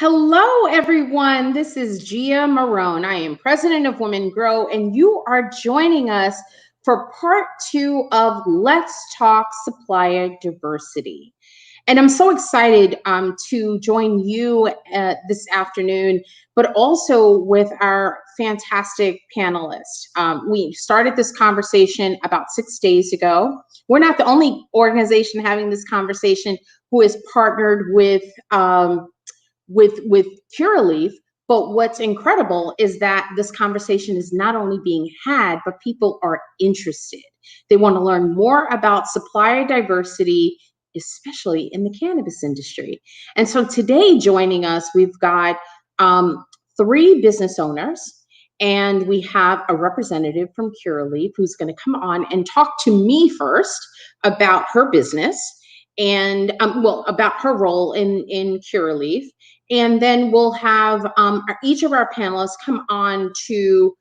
Hello, everyone. This is Gia Marone. I am president of Women Grow, and you are joining us for part 2 of Let's Talk Supplier Diversity. And I'm so excited to join you this afternoon, but also with our fantastic panelists. We started this conversation about 6 days ago. We're not the only organization having this conversation who is partnered with Curaleaf, but what's incredible is that this conversation is not only being had, but people are interested. They want to learn more about supplier diversity, especially in the cannabis industry. And so today joining us, we've got 3 business owners, and we have a representative from Curaleaf who's going to come on and talk to me first about her business and about her role in Curaleaf. And then we'll have each of our panelists come on to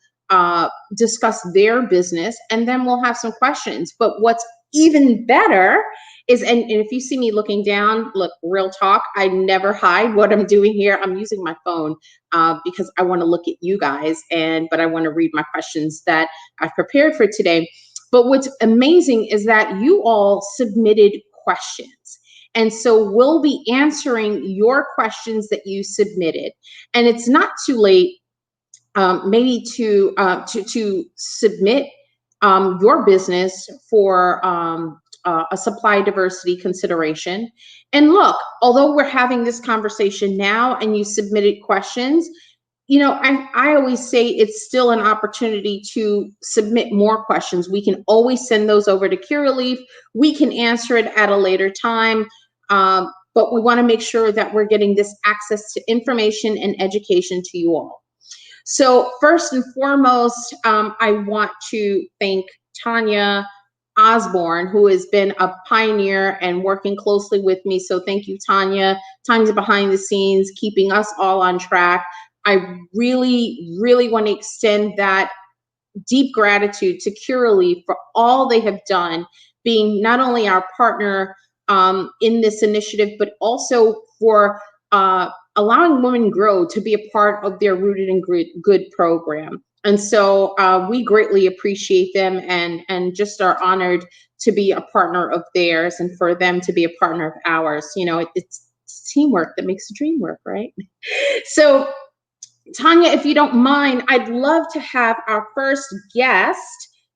discuss their business, and then we'll have some questions. But what's even better is, and if you see me looking down, look, real talk, I never hide what I'm doing here. I'm using my phone because I want to look at you guys, but I want to read my questions that I've prepared for today. But what's amazing is that you all submitted questions. And so we'll be answering your questions that you submitted. And it's not too late maybe to submit your business for a supply diversity consideration. And look, although we're having this conversation now and you submitted questions, you know, I always say it's still an opportunity to submit more questions. We can always send those over to Curaleaf. We can answer it at a later time. But we want to make sure that we're getting this access to information and education to you all. So first and foremost, I want to thank Tanya Osborne, who has been a pioneer and working closely with me. So thank you, Tanya. Tanya's behind the scenes, keeping us all on track. I really, really want to extend that deep gratitude to Curaleaf for all they have done, being not only our partner in this initiative, but also for allowing Women Grow to be a part of their Rooted in Good program. And so we greatly appreciate them and just are honored to be a partner of theirs and for them to be a partner of ours. You know, it's teamwork that makes the dream work, right? So Tanya, if you don't mind, I'd love to have our first guest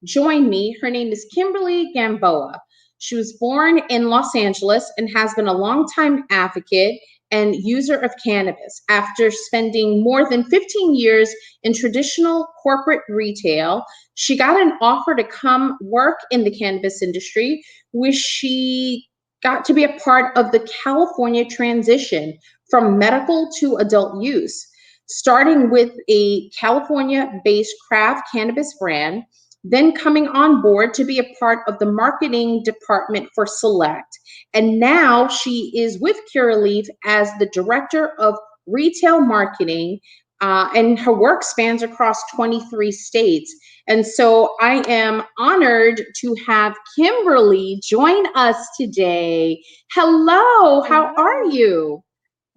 join me. Her name is Kimberly Gamboa. She was born in Los Angeles and has been a longtime advocate and user of cannabis. After spending more than 15 years in traditional corporate retail, she got an offer to come work in the cannabis industry, where she got to be a part of the California transition from medical to adult use, starting with a California-based craft cannabis brand, then coming on board to be a part of the marketing department for Select. And now she is with Curaleaf as the director of retail marketing, and her work spans across 23 states. And so I am honored to have Kimberly join us today. Hello, how are you?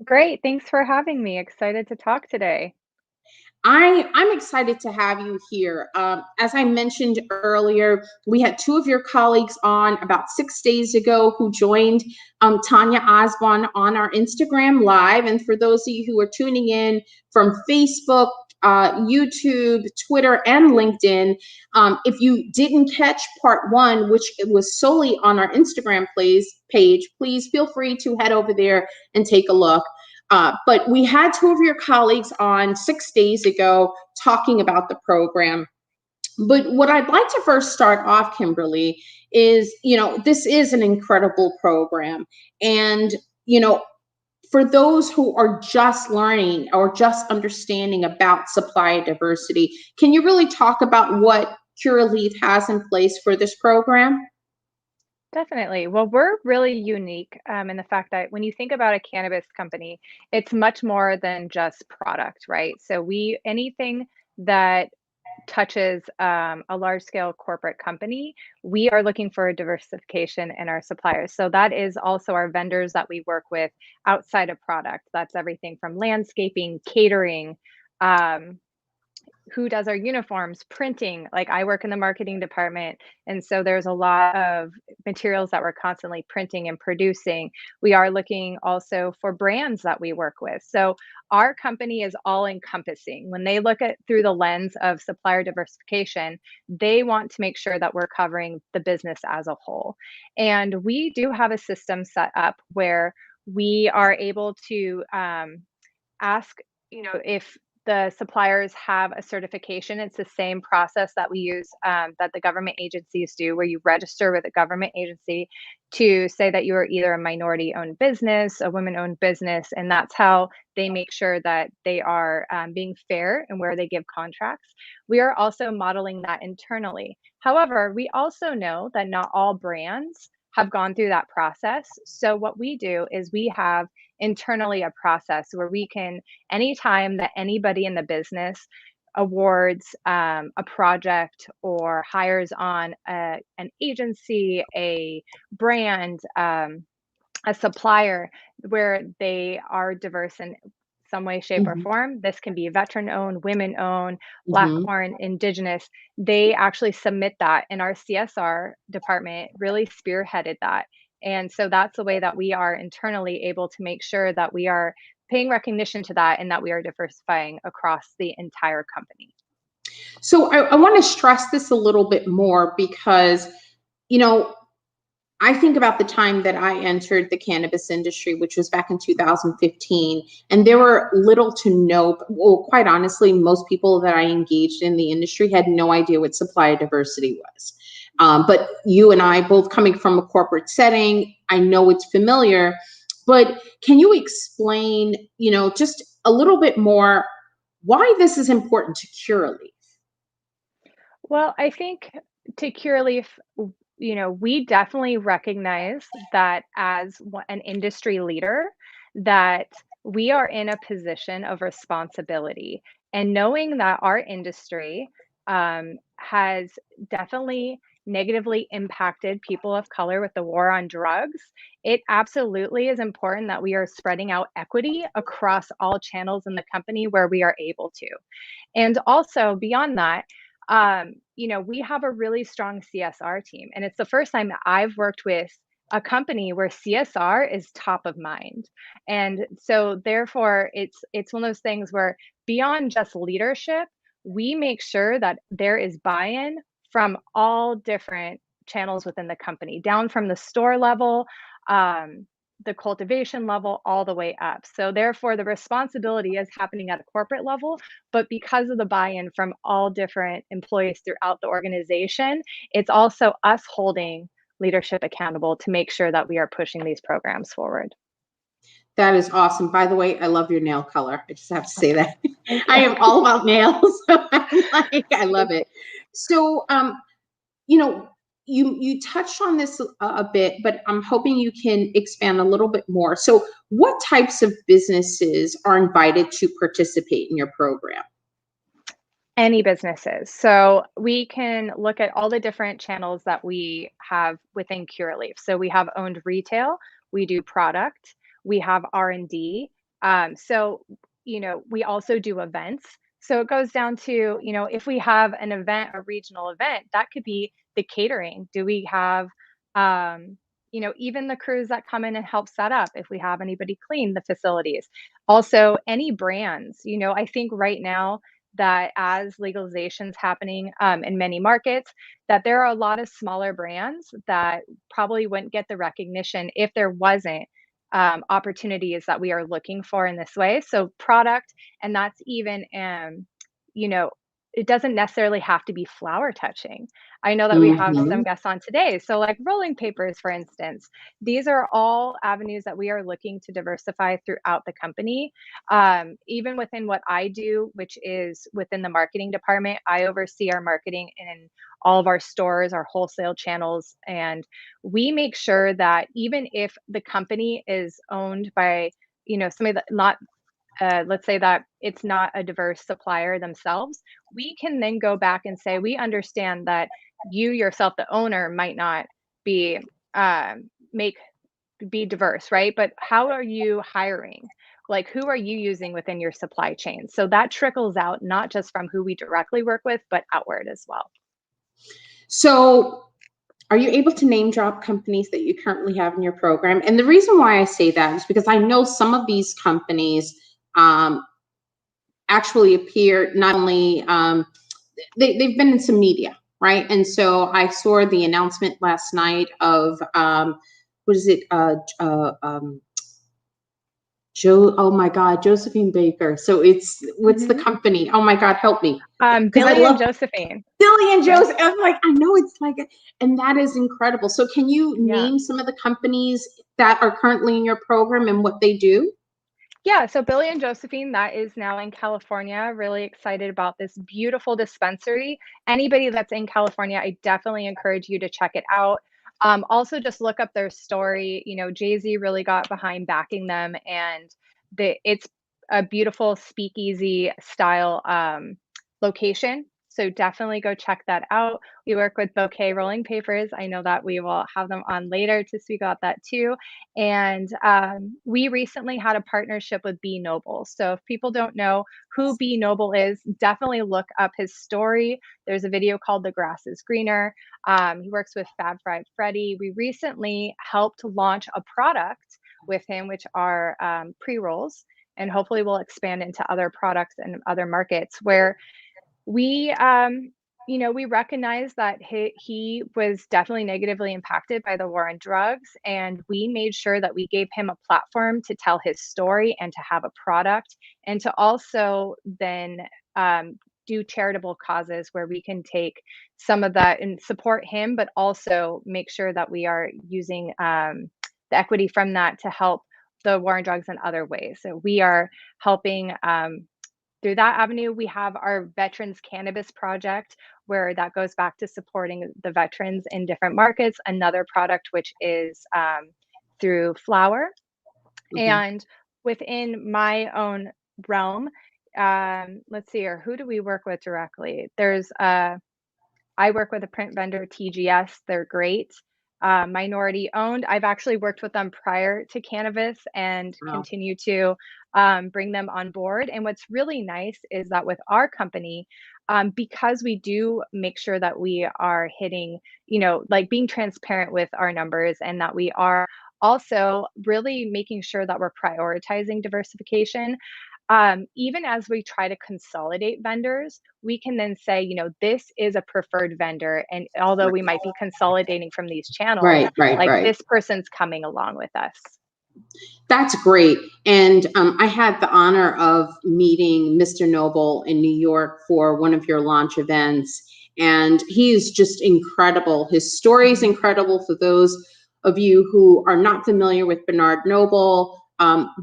Great, thanks for having me. Excited to talk today. I'm excited to have you here. As I mentioned earlier, we had 2 of your colleagues on about 6 days ago who joined Tanya Osborne on our Instagram Live. And for those of you who are tuning in from Facebook, YouTube, Twitter, and LinkedIn. If you didn't catch part one, which was solely on our Instagram page, please feel free to head over there and take a look. But we had two of your colleagues on 6 days ago talking about the program. But what I'd like to first start off, Kimberly, is, this is an incredible program. And, for those who are just learning or just understanding about supplier diversity, can you really talk about what Curaleaf has in place for this program? Definitely. Well, we're really unique in the fact that when you think about a cannabis company, it's much more than just product, right? So anything that touches a large scale corporate company, we are looking for a diversification in our suppliers. So that is also our vendors that we work with outside of product. That's everything from landscaping, catering, um, who does our uniforms, printing. Like I work in the marketing department, and so there's a lot of materials that we're constantly printing and producing. We are looking also for brands that we work with. So our company is all encompassing. When they look at through the lens of supplier diversification, they want to make sure that we're covering the business as a whole. And we do have a system set up where we are able to ask, if the suppliers have a certification. It's the same process that we use, that the government agencies do, where you register with a government agency to say that you are either a minority owned business, a women owned business, and that's how they make sure that they are being fair in where they give contracts. We are also modeling that internally. However, we also know that not all brands have gone through that process. So what we do is we have internally a process where we can, anytime that anybody in the business awards a project or hires on an agency, a brand, a supplier where they are diverse in some way, shape, or Mhm, form. This can be veteran owned, women owned, Black mhm. or Indigenous. They actually submit that, and our CSR department really spearheaded that. And so that's the way that we are internally able to make sure that we are paying recognition to that and that we are diversifying across the entire company. So I want to stress this a little bit more because, you know, I think about the time that I entered the cannabis industry, which was back in 2015, and there were little to no, well, quite honestly, most people that I engaged in the industry had no idea what supplier diversity was. But you and I, both coming from a corporate setting, I know it's familiar. But can you explain, just a little bit more why this is important to Curaleaf? Well, I think to Cureleaf, we definitely recognize that as an industry leader, that we are in a position of responsibility. And knowing that our industry has definitely negatively impacted people of color with the war on drugs, it absolutely is important that we are spreading out equity across all channels in the company where we are able to. And also beyond that, we have a really strong CSR team, and it's the first time that I've worked with a company where CSR is top of mind. And so therefore it's one of those things where beyond just leadership, we make sure that there is buy-in from all different channels within the company, down from the store level, the cultivation level, all the way up. So therefore the responsibility is happening at a corporate level, but because of the buy-in from all different employees throughout the organization, it's also us holding leadership accountable to make sure that we are pushing these programs forward. That is awesome. By the way, I love your nail color. I just have to say that. Thank I you. am all about nails. So I'm like, I love it. So, you know, you touched on this a bit, but I'm hoping you can expand a little bit more. So, what types of businesses are invited to participate in your program? Any businesses. So we can look at all the different channels that we have within Cureleaf. So we have owned retail, we do product, we have R&D. We also do events. So it goes down to, if we have an event, a regional event, that could be the catering. Do we have, even the crews that come in and help set up if we have anybody clean the facilities. Also, any brands, I think right now that as legalization's happening in many markets, that there are a lot of smaller brands that probably wouldn't get the recognition if there wasn't opportunities that we are looking for in this way. So product, and that's even, you know, it doesn't necessarily have to be flower touching. I know that we have some Mhm. guests on today. So, like rolling papers, for instance, these are all avenues that we are looking to diversify throughout the company. Even within what I do, which is within the marketing department, I oversee our marketing in all of our stores, our wholesale channels, and we make sure that even if the company is owned by, somebody that not let's say that it's not a diverse supplier themselves, we can then go back and say, we understand that you yourself, the owner, might not be make be diverse, right? But how are you hiring? Like, who are you using within your supply chain? So that trickles out not just from who we directly work with, but outward as well. So, are you able to name drop companies that you currently have in your program? And the reason why I say that is because I know some of these companies actually appear not only they've been in some media, right? And so I saw the announcement last night of what is it? Joe, oh my God, Josephine Baker. So it's what's the Hmm. company? Oh my God, help me. Because I Billy and love Josephine. Billy and Yeah. Joseph. I'm like, I know it's like, and that is incredible. So can you Yeah. name some of the companies that are currently in your program and what they do? Yeah, so Billy and Josephine, that is now in California. Really excited about this beautiful dispensary. Anybody that's in California, I definitely encourage you to check it out. Also, just look up their story. Jay-Z really got behind backing them, and it's a beautiful speakeasy style location. So definitely go check that out. We work with Bouquet Rolling Papers. I know that we will have them on later to speak about that too. And we recently had a partnership with B Noble. So if people don't know who B Noble is, definitely look up his story. There's a video called The Grass is Greener. He works with Fab Five Freddy. We recently helped launch a product with him, which are pre rolls. And hopefully we'll expand into other products and other markets where we we recognize that he was definitely negatively impacted by the war on drugs, and we made sure that we gave him a platform to tell his story and to have a product, and to also then do charitable causes where we can take some of that and support him, but also make sure that we are using the equity from that to help the war on drugs in other ways. So we are helping through that avenue. We have our Veterans Cannabis Project, where that goes back to supporting the veterans in different markets. Another product, which is through flower. Mhm. And within my own realm, let's see here, who do we work with directly? I work with a print vendor, TGS. They're great. Minority owned. I've actually worked with them prior to cannabis and Wow. continue to bring them on board. And what's really nice is that with our company, because we do make sure that we are hitting, like being transparent with our numbers, and that we are also really making sure that we're prioritizing diversification. Even as we try to consolidate vendors, we can then say, this is a preferred vendor. And although we might be consolidating from these channels, Right, right, like right. this person's coming along with us. That's great. And I had the honor of meeting Mr. Noble in New York for one of your launch events. And he is just incredible. His story is Mhm. incredible. For those of you who are not familiar with Bernard Noble,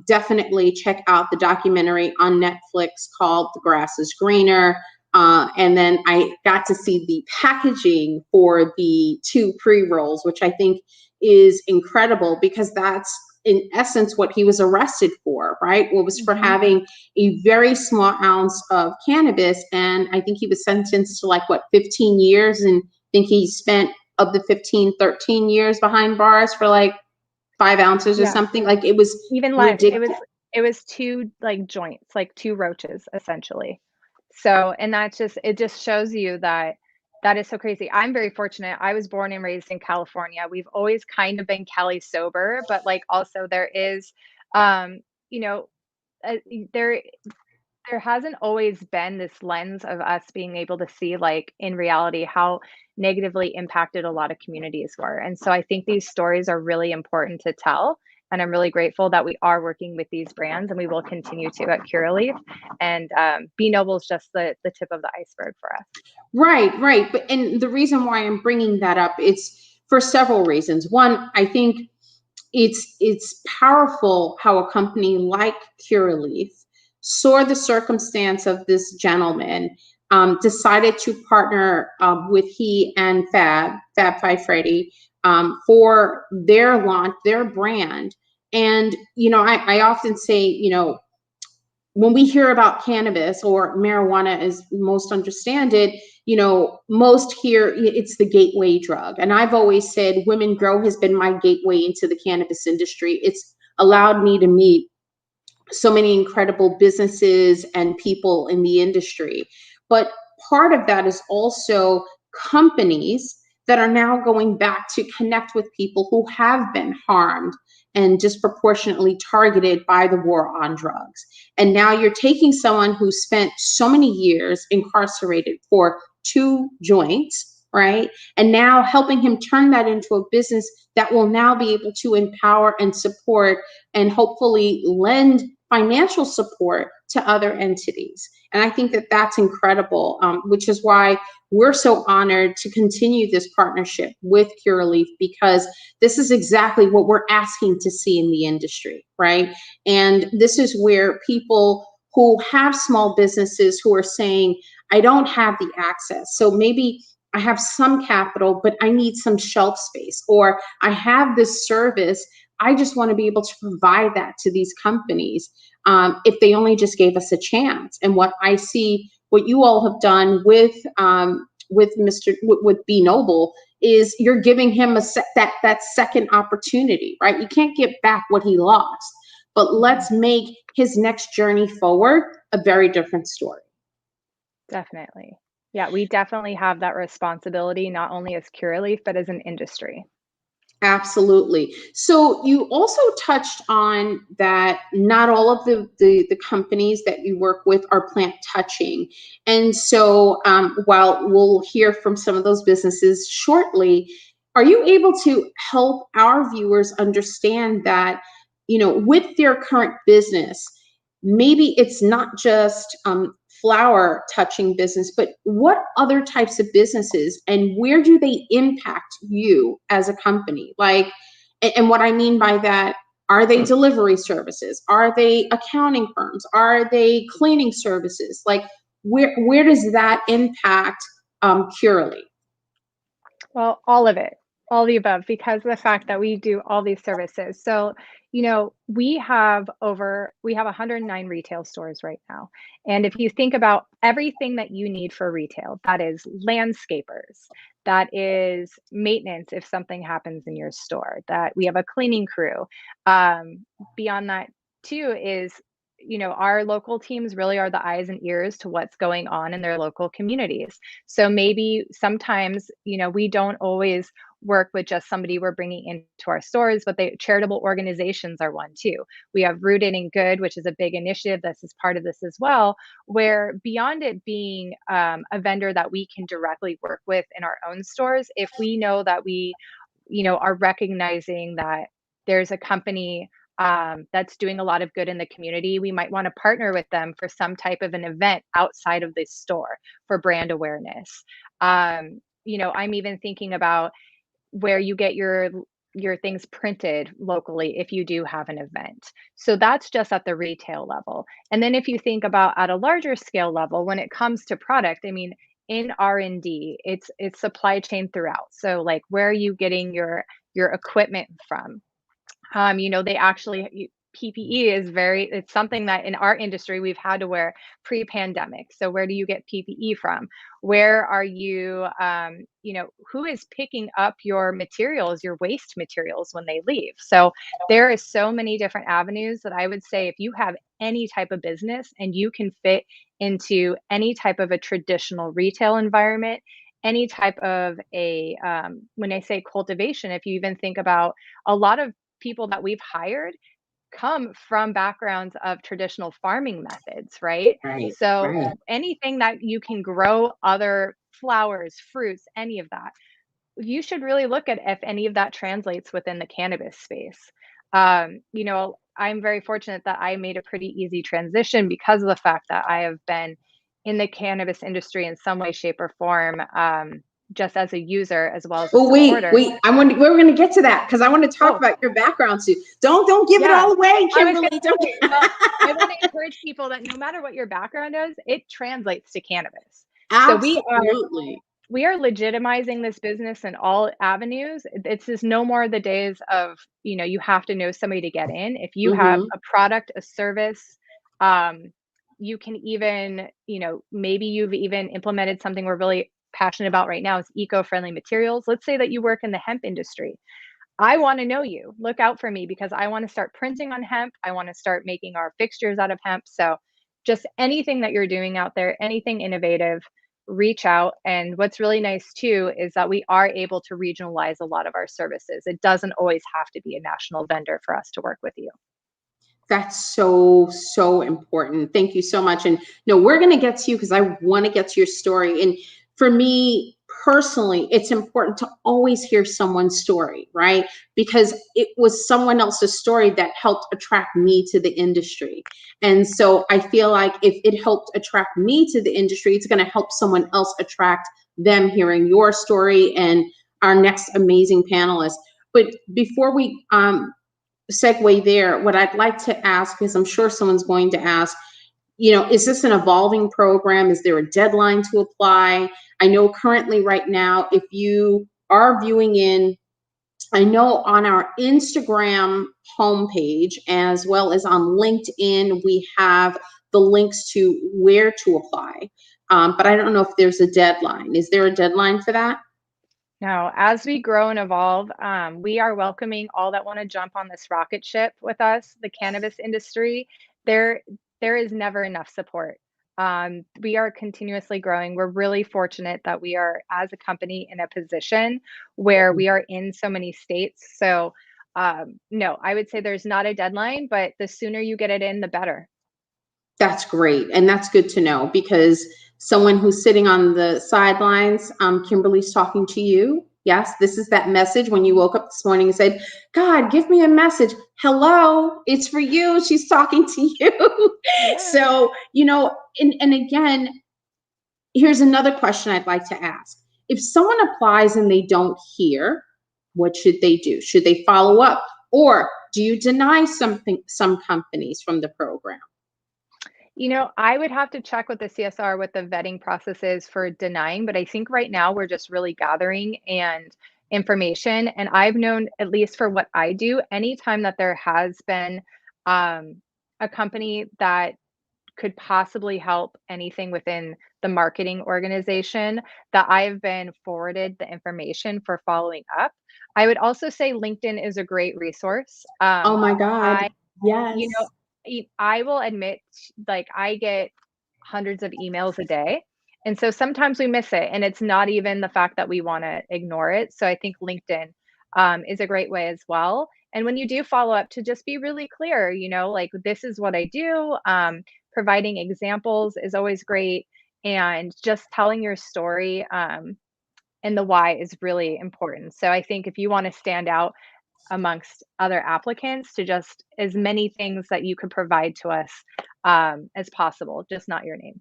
definitely check out the documentary on Netflix called The Grass is Greener. And then I got to see the packaging for the two pre rolls, which I think is incredible because that's in essence what he was arrested for, right? What was for Mhm. having a very small ounce of cannabis. And I think he was sentenced to like what, 15 years. And I think he spent of the 15, 13 years behind bars for like 5 ounces or Yeah. something. Like it was Even less. It was ridiculous. it was two like joints, like two roaches essentially. So, and it just shows you that that is so crazy. I'm very fortunate. I was born and raised in California. We've always kind of been Cali sober, but like also there is, um, you know, there. there hasn't always been this lens of us being able to see, like, in reality, how negatively impacted a lot of communities were. And so I think these stories are really important to tell. And I'm really grateful that we are working with these brands and we will continue to at Curaleaf. And Be Noble is just the tip of the iceberg for us. Right, right. But and the reason why I'm bringing that up, it's for several reasons. One, I think it's powerful how a company like Curaleaf saw the circumstance of this gentleman, decided to partner with he and Fab Five Freddy, for their launch, their brand. And I often say, when we hear about cannabis or marijuana as most understand it, most here it's the gateway drug. And I've always said Women Grow has been my gateway into the cannabis industry. It's allowed me to meet so many incredible businesses and people in the industry. But part of that is also companies that are now going back to connect with people who have been harmed and disproportionately targeted by the war on drugs. And now you're taking someone who spent so many years incarcerated for two joints, right? And now helping him turn that into a business that will now be able to empower and support and hopefully lend financial support to other entities. And I think that that's incredible, which is why we're so honored to continue this partnership with Cureleaf, because this is exactly what we're asking to see in the industry, right? And this is where people who have small businesses who are saying, I don't have the access. So maybe I have some capital, but I need some shelf space, or I have this service. I just want to be able to provide that to these companies, if they only just gave us a chance. And what I see, what you all have done with Be Noble, is you're giving him that second opportunity, right? You can't get back what he lost, but let's make his next journey forward a very different story. Definitely. Yeah, we definitely have that responsibility, not only as Curaleaf, but as an industry. Absolutely. So you also touched on that not all of the companies that you work with are plant touching. And so while we'll hear from some of those businesses shortly, are you able to help our viewers understand that, with their current business, maybe it's not just flower touching business, but what other types of businesses and where do they impact you as a company? Like, and what I mean by that, are they delivery services? Are they accounting firms? Are they cleaning services? Like, where does that impact Curaleaf? Well, all of it, all the above, because of the fact that we do all these services. So, we have 109 retail stores right now. And if you think about everything that you need for retail, that is landscapers, that is maintenance if something happens in your store, that we have a cleaning crew. Beyond that, too, is our local teams really are the eyes and ears to what's going on in their local communities. So maybe sometimes, we don't always work with just somebody we're bringing into our stores, but charitable organizations are one too. We have Rooted in Good, which is a big initiative. This is part of this as well, where beyond it being a vendor that we can directly work with in our own stores, if we know that we, are recognizing that there's a company that's doing a lot of good in the community, we might want to partner with them for some type of an event outside of the store for brand awareness. I'm even thinking about where you get your things printed locally if you do have an event. So that's just at the retail level. And then if you think about at a larger scale level, when it comes to product, I mean, in R&D, it's supply chain throughout. So like, where are you getting your equipment from? They actually PPE is it's something that in our industry we've had to wear pre-pandemic. So where do you get PPE from? Where are you, who is picking up your materials, your waste materials when they leave? So there is so many different avenues that I would say if you have any type of business and you can fit into any type of a traditional retail environment, any type of when I say cultivation, if you even think about a lot of people that we've hired, come from backgrounds of traditional farming methods, right? Right, So right. anything that you can grow, other flowers, fruits, any of that, you should really look at if any of that translates within the cannabis space. I'm very fortunate that I made a pretty easy transition because of the fact that I have been in the cannabis industry in some way, shape, or form, just as a user as well as a Well, wait, supporter. wait. We're going to get to that because I want to talk Oh, about your background too. Don't give it yeah. all away, I was gonna Kimberly. Don't. say, well, I wanna encourage people that no matter what your background is, it translates to cannabis. So Absolutely. we are legitimizing this business in all avenues. It's just no more the days of, you have to know somebody to get in. If you have Hmm. a product, a service, um, you can even, maybe you've even implemented something we're really passionate about right now is eco-friendly materials. Let's say that you work in the hemp industry. I want to know you. Look out for me because I want to start printing on hemp. I want to start making our fixtures out of hemp. So, just anything that you're doing out there, anything innovative, reach out. And what's really nice too is that we are able to regionalize a lot of our services. It doesn't always have to be a national vendor for us to work with you. That's so, so important. Thank you so much. And no, we're going to get to you because I want to get to your story. And for me personally, it's important to always hear someone's story, right? Because it was someone else's story that helped attract me to the industry. And so I feel like if it helped attract me to the industry, it's going to help someone else attract them hearing your story and our next amazing panelist. But before we segue there, what I'd like to ask, because I'm sure someone's going to ask, is this an evolving program? Is there a deadline to apply? I know currently, right now, if you are viewing in, I know on our Instagram homepage as well as on LinkedIn, we have the links to where to apply. But I don't know if there's a deadline. Is there a deadline for that? Now, as we grow and evolve, we are welcoming all that want to jump on this rocket ship with us, the cannabis industry. There, there is never enough support. We are continuously growing. We're really fortunate that we are, as a company, in a position where we are in so many states. So, no, I would say there's not a deadline, but the sooner you get it in, the better. That's great. And that's good to know because someone who's sitting on the sidelines, Kimberly's talking to you. Yes, this is that message when you woke up this morning and said, God, give me a message. Hello, it's for you. She's talking to you. Yeah. So, and again, here's another question I'd like to ask. If someone applies and they don't hear, what should they do? Should they follow up? Or do you deny some companies from the program? I would have to check with the CSR what the vetting process is for denying, but I think right now we're just really gathering and information. And I've known, at least for what I do, anytime that there has been a company that could possibly help anything within the marketing organization, that I've been forwarded the information for following up. I would also say LinkedIn is a great resource. Oh my God. I you know, Yes. I will admit, like, I get hundreds of emails a day, and so sometimes we miss it, and it's not even the fact that we wanna ignore it, so I think LinkedIn, is a great way as well, and when you do follow up, to just be really clear, like, "This is what I do," providing examples is always great, and just telling your story, and the why is really important, so I think if you wanna stand out amongst other applicants, to just as many things that you could provide to us as possible, just not your name.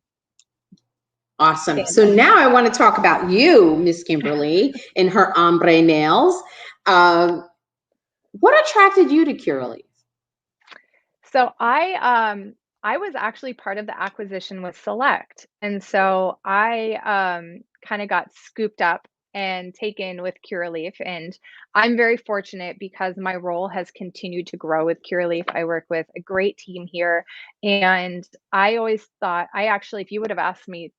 Awesome. Stand So out. now I want to talk about you, Miss Kimberly, and her ombre nails. Uh, what attracted you to Curaleaf? So I was actually part of the acquisition with Select. And so I kind of got scooped up and taken with Cureleaf. And I'm very fortunate because my role has continued to grow with Cureleaf. I work with a great team here. And I always thought, if you would have asked me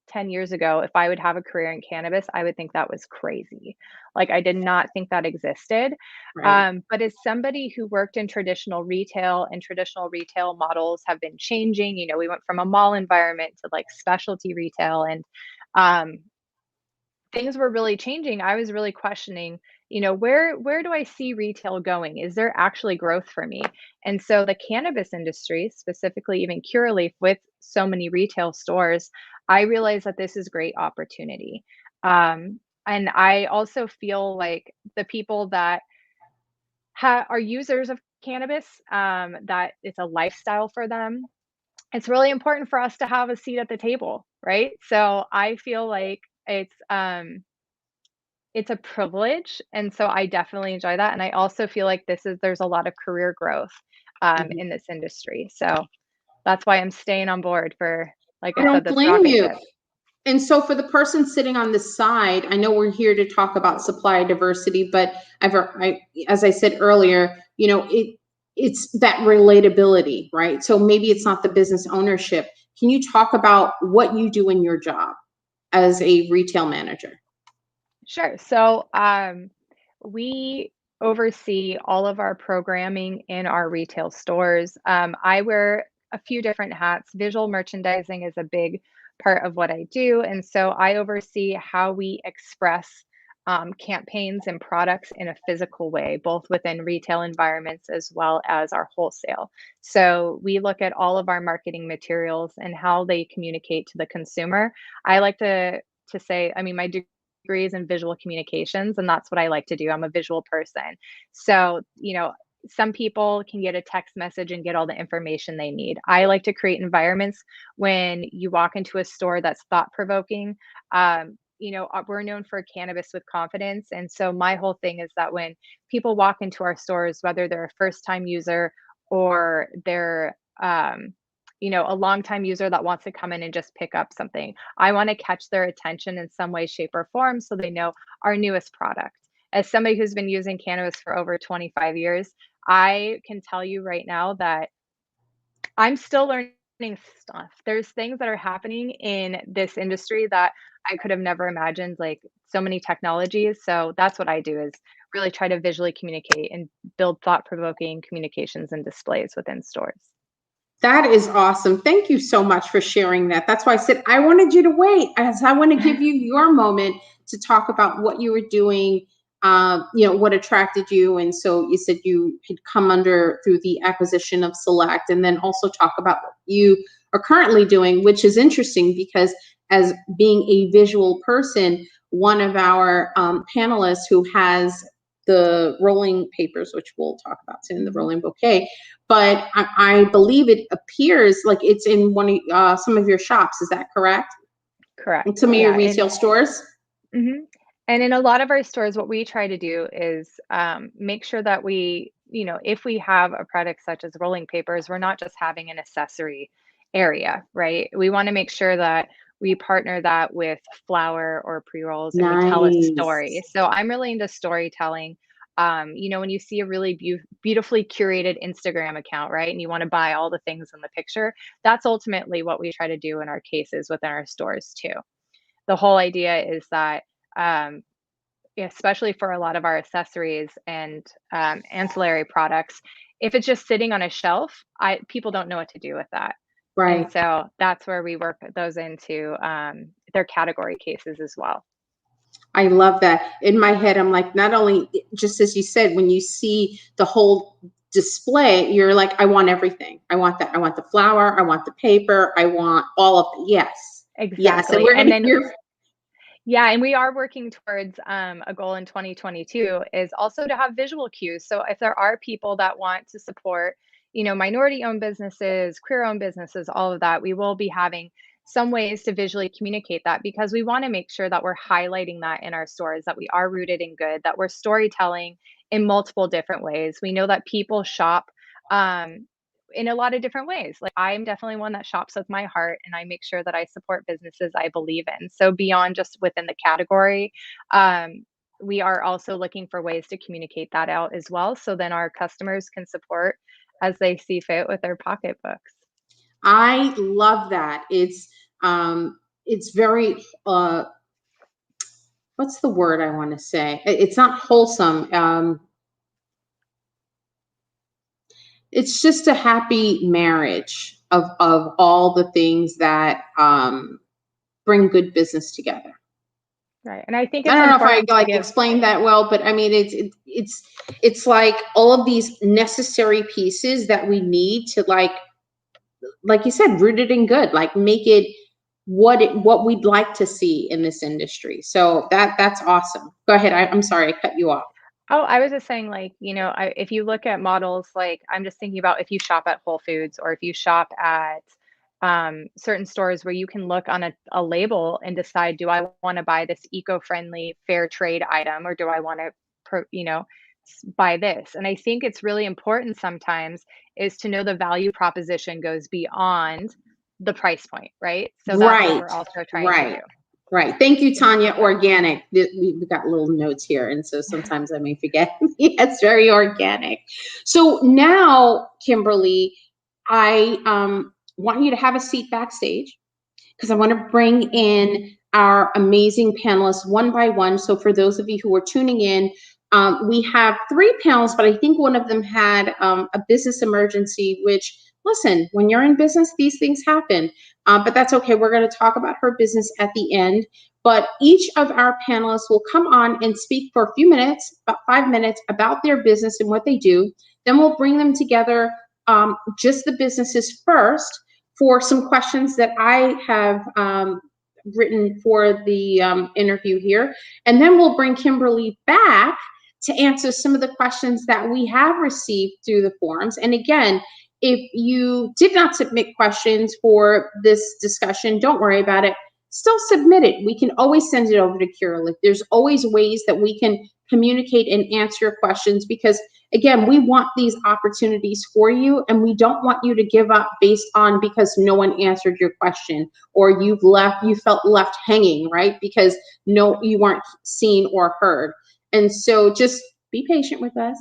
10 years ago, if I would have a career in cannabis, I would think that was crazy. Like, I did not think that existed. Right. But as somebody who worked in traditional retail, and traditional retail models have been changing, we went from a mall environment to like specialty retail. And um, things were really changing, I was really questioning, where do I see retail going? Is there actually growth for me? And so the cannabis industry, specifically even Curaleaf, with so many retail stores, I realized that this is great opportunity. And I also feel like the people that are users of cannabis, that it's a lifestyle for them. It's really important for us to have a seat at the table, right? So I feel like it's a privilege, and so I definitely enjoy that, and I also feel like there's a lot of career growth, Mhm. in this industry, so that's why I'm staying on board for, like I I said, don't this blame rocket you. ship. And so for the person sitting on the side, I know we're here to talk about supply diversity, but as I said earlier, it's that relatability, right? So maybe it's not the business ownership. Can you talk about what you do in your job as a retail manager? Sure. So, we oversee all of our programming in our retail stores. I wear a few different hats. Visual merchandising is a big part of what I do. And so I oversee how we express campaigns and products in a physical way, both within retail environments as well as our wholesale. So we look at all of our marketing materials and how they communicate to the consumer. I like to say, I mean, my degrees in visual communications, and that's what I like to do. I'm a visual person. So, some people can get a text message and get all the information they need. I like to create environments when you walk into a store that's thought provoking. We're known for cannabis with confidence. And so, my whole thing is that when people walk into our stores, whether they're a first time user or they're, a long time user that wants to come in and just pick up something, I want to catch their attention in some way, shape, or form so they know our newest product. As somebody who's been using cannabis for over 25 years, I can tell you right now that I'm still learning stuff. There's things that are happening in this industry that I could have never imagined, like so many technologies. So that's what I do is really try to visually communicate and build thought-provoking communications and displays within stores. That is awesome. Thank you so much for sharing that. That's why I said I wanted you to wait, as I want to give you your moment to talk about what you were doing, what attracted you. And so you said you had come under through the acquisition of Select, and then also talk about what you are currently doing, which is interesting because as being a visual person, one of our panelists who has the rolling papers, which we'll talk about soon, the Mhm. rolling bouquet, but I believe it appears like it's in one of some of your shops. Is that correct? In Correct. some of your Yeah. retail stores? Mhm. And in a lot of our stores, what we try to do is make sure that if we have a product such as rolling papers, we're not just having an accessory area, right? We want to make sure that we partner that with flour or pre rolls and we tell a story. Nice. So I'm really into storytelling. When you see a really beautifully curated Instagram account, right? And you want to buy all the things in the picture, that's ultimately what we try to do in our cases within our stores too. The whole idea is that, um, especially for a lot of our accessories and ancillary products, if it's just sitting on a shelf, people don't know what to do with that. And Right. so that's where we work those into their category cases as well. I love that. In my head, I'm like, not only just as you said, when you see the whole display, you're like, I want everything. I want that. I want the flour. I want the paper. I want all of it. Yes. Yes. And Exactly. we're going And to then hear. yeah, and we are working towards a goal in 2022 is also to have visual cues. So if there are people that want to support, minority owned businesses, queer owned businesses, all of that, we will be having some ways to visually communicate that because we want to make sure that we're highlighting that in our stores, that we are rooted in good, that we're storytelling in multiple different ways. We know that people shop um, in a lot of different ways. Like I'm definitely one that shops with my heart and I make sure that I support businesses I believe in. So beyond just within the category, we are also looking for ways to communicate that out as well. So then our customers can support as they see fit with their pocketbooks. I love that. It's very what's the word I want to say? It's not wholesome. It's just a happy marriage of all the things that bring good business together. Right. And I think I it's don't know if I important to like give. explained that well, but I mean, it's like all of these necessary pieces that we need to like you said, root it in good, like make it what we'd like to see in this industry. So that's awesome. Go ahead. I'm sorry, I cut you off. Oh, I was just saying, like, if you look at models, like, I'm just thinking about if you shop at Whole Foods or if you shop at certain stores where you can look on a label and decide, do I want to buy this eco-friendly fair trade item or do I want to, buy this? And I think it's really important sometimes is to know the value proposition goes beyond the price point, right? So that's what Right, we're also trying to do. right, right. Thank you, Yeah. Tanya. Organic. We've got little notes here, and so sometimes I may forget. It's very organic. So now, Kimberly, I want you to have a seat backstage because I want to bring in our amazing panelists one by one. So for those of you who are tuning in, we have three panels, but I think one of them had a business emergency, which, listen, when you're in business, these things happen. But that's okay. We're going to talk about her business at the end. But each of our panelists will come on and speak for a few minutes, about 5 minutes, about their business and what they do. Then we'll bring them together, just the businesses first, for some questions that I have written for the interview here. And then we'll bring Kimberly back to answer some of the questions that we have received through the forums. And again, if you did not submit questions for this discussion, don't worry about it. Still submit it. We can always send it over to Cureleaf. There's always ways that we can communicate and answer your questions because, again, we want these opportunities for you and we don't want you to give up based on because no one answered your question or you felt left hanging, right? Because no, you weren't seen or heard. And so just be patient with us.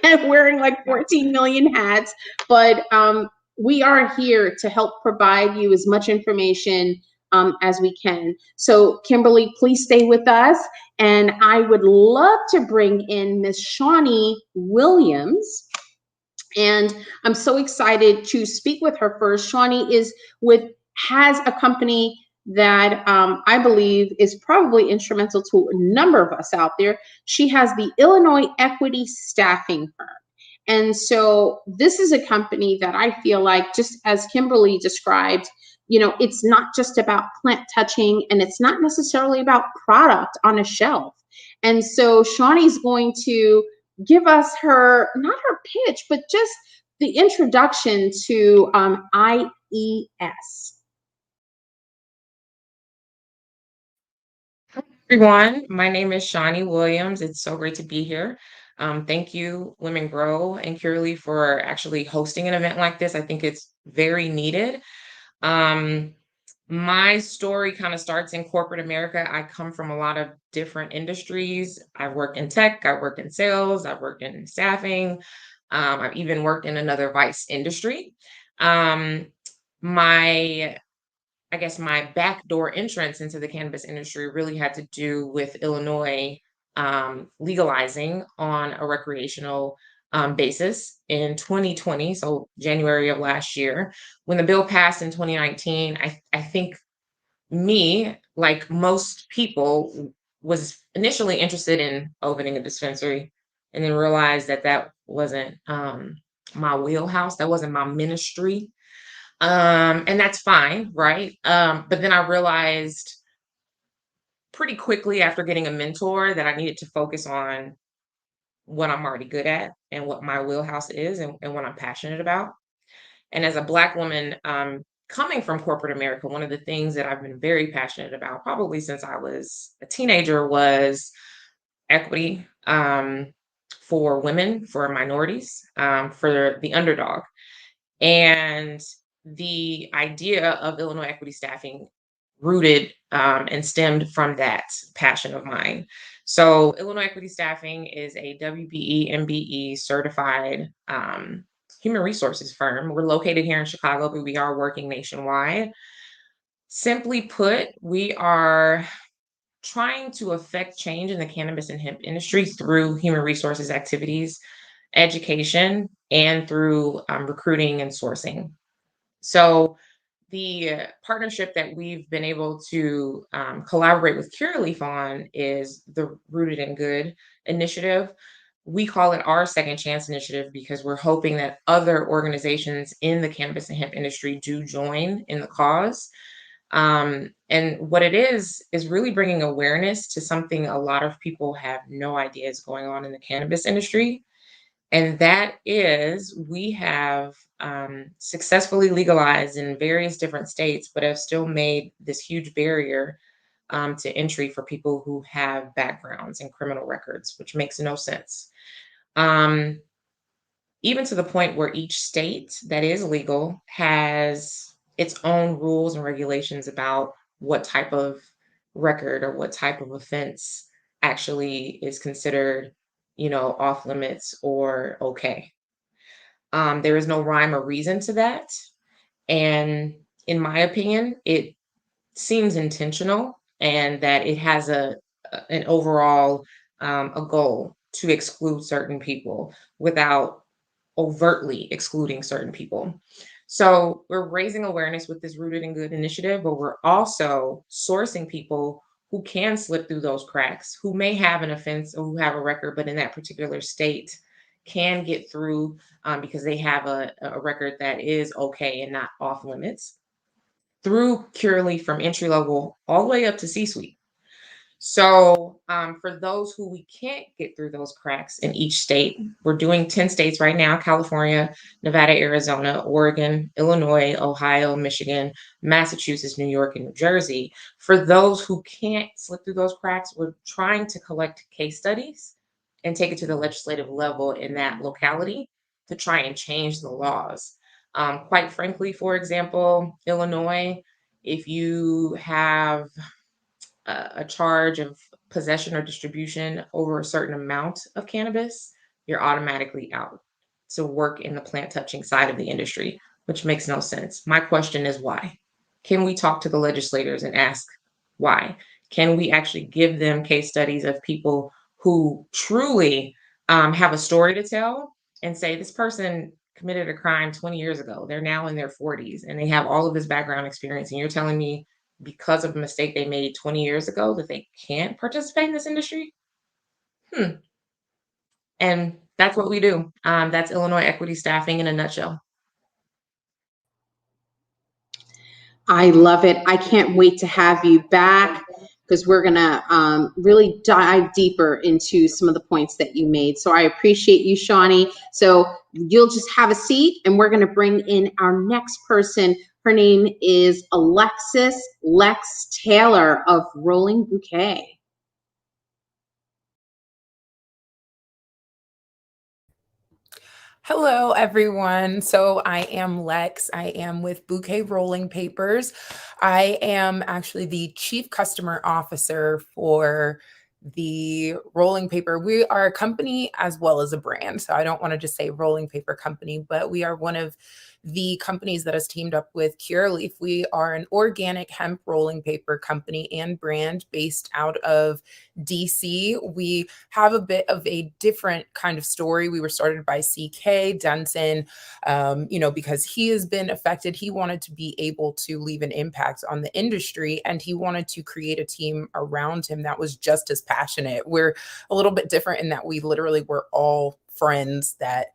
And wearing like Yeah. 14 million hats, but we are here to help provide you as much information as we can. So Kimberly, please stay with us. And I would love to bring in Miss Shauni Williams. And I'm so excited to speak with her first. Shauni has a company that I believe is probably instrumental to a number of us out there. She has the Illinois Equity Staffing Firm. And so this is a company that I feel like, just as Kimberly described, it's not just about plant touching and it's not necessarily about product on a shelf. And so Shawnee's going to give us not her pitch, but just the introduction to IES. Everyone, my name is Shauni Williams. It's so great to be here. Thank you, Women Grow and Curaleaf, for actually hosting an event like this. I think it's very needed. Um, my story kind of starts in corporate America. I come from a lot of different industries. I've worked in tech, I've worked in sales, I've worked in staffing, I've even worked in another vice industry. Um, my I guess my backdoor entrance into the cannabis industry really had to do with Illinois legalizing on a recreational basis in 2020, so January of last year. When the bill passed in 2019, I think me, like most people, was initially interested in opening a dispensary and then realized that that wasn't my wheelhouse, that wasn't my ministry, and that's fine, right? But then I realized pretty quickly after getting a mentor that I needed to focus on what I'm already good at and what my wheelhouse is and what I'm passionate about. And as a Black woman, coming from corporate America, one of the things that I've been very passionate about, probably since I was a teenager, was equity, for women, for minorities, for the underdog. And the idea of Illinois equity staffing rooted and stemmed from that passion of mine. So, Illinois Equity Staffing is a WBE, MBE certified human resources firm. We're located here in Chicago, but we are working nationwide. Simply put, we are trying to affect change in the cannabis and hemp industry through human resources activities, education, and through recruiting and sourcing. So the partnership that we've been able to collaborate with Cureleaf on is the Rooted in Good initiative. We call it our Second Chance initiative because we're hoping that other organizations in the cannabis and hemp industry do join in the cause. And what it is really bringing awareness to something a lot of people have no idea is going on in the cannabis industry. And that is, we have successfully legalized in various different states, but have still made this huge barrier to entry for people who have backgrounds and criminal records, which makes no sense. Um, Even to the point where each state that is legal has its own rules and regulations about what type of record or what type of offense actually is considered, off limits or okay. There is no rhyme or reason to that. And in my opinion, it seems intentional and that it has an overall a goal to exclude certain people without overtly excluding certain people. So we're raising awareness with this Rooted in Good initiative, but we're also sourcing people who can slip through those cracks, who may have an offense or who have a record, but in that particular state can get through because they have a record that is okay and not off limits through Curaleaf from entry level all the way up to C-suite. So for those who we can't get through those cracks in each state, we're doing 10 states right now: California, Nevada, Arizona, Oregon, Illinois, Ohio, Michigan, Massachusetts, New York, and New Jersey. For those who can't slip through those cracks, we're trying to collect case studies and take it to the legislative level in that locality to try and change the laws. Quite frankly, for example, Illinois, if you have a charge of possession or distribution over a certain amount of cannabis, you're automatically out to work in the plant touching side of the industry, which makes no sense. My question is why? Can we talk to the legislators and ask why? Can we actually give them case studies of people who truly have a story to tell and say, this person committed a crime 20 years ago. They're now in their 40s and they have all of this background experience. And you're telling me because of a mistake they made 20 years ago that they can't participate in this industry? And that's what we do. That's Illinois Equity Staffing in a nutshell. I love it. I can't wait to have you back because we're going to really dive deeper into some of the points that you made. So I appreciate you, Shauni. So you'll just have a seat and we're going to bring in our next person. Her name is Alexis Taylor of Rolling Bouquet. Hello, everyone. So I am Lex. I am with Bouquet Rolling Papers. I am actually the Chief Customer Officer for the rolling paper. We are a company as well as a brand. So I don't want to just say rolling paper company, but we are one of the companies that has teamed up with Cureleaf. We are an organic hemp rolling paper company and brand based out of DC. We have a bit of a different kind of story. We were started by CK Denson, because he has been affected. He wanted to be able to leave an impact on the industry, and he wanted to create a team around him that was just as passionate. We're a little bit different in that we literally were all friends that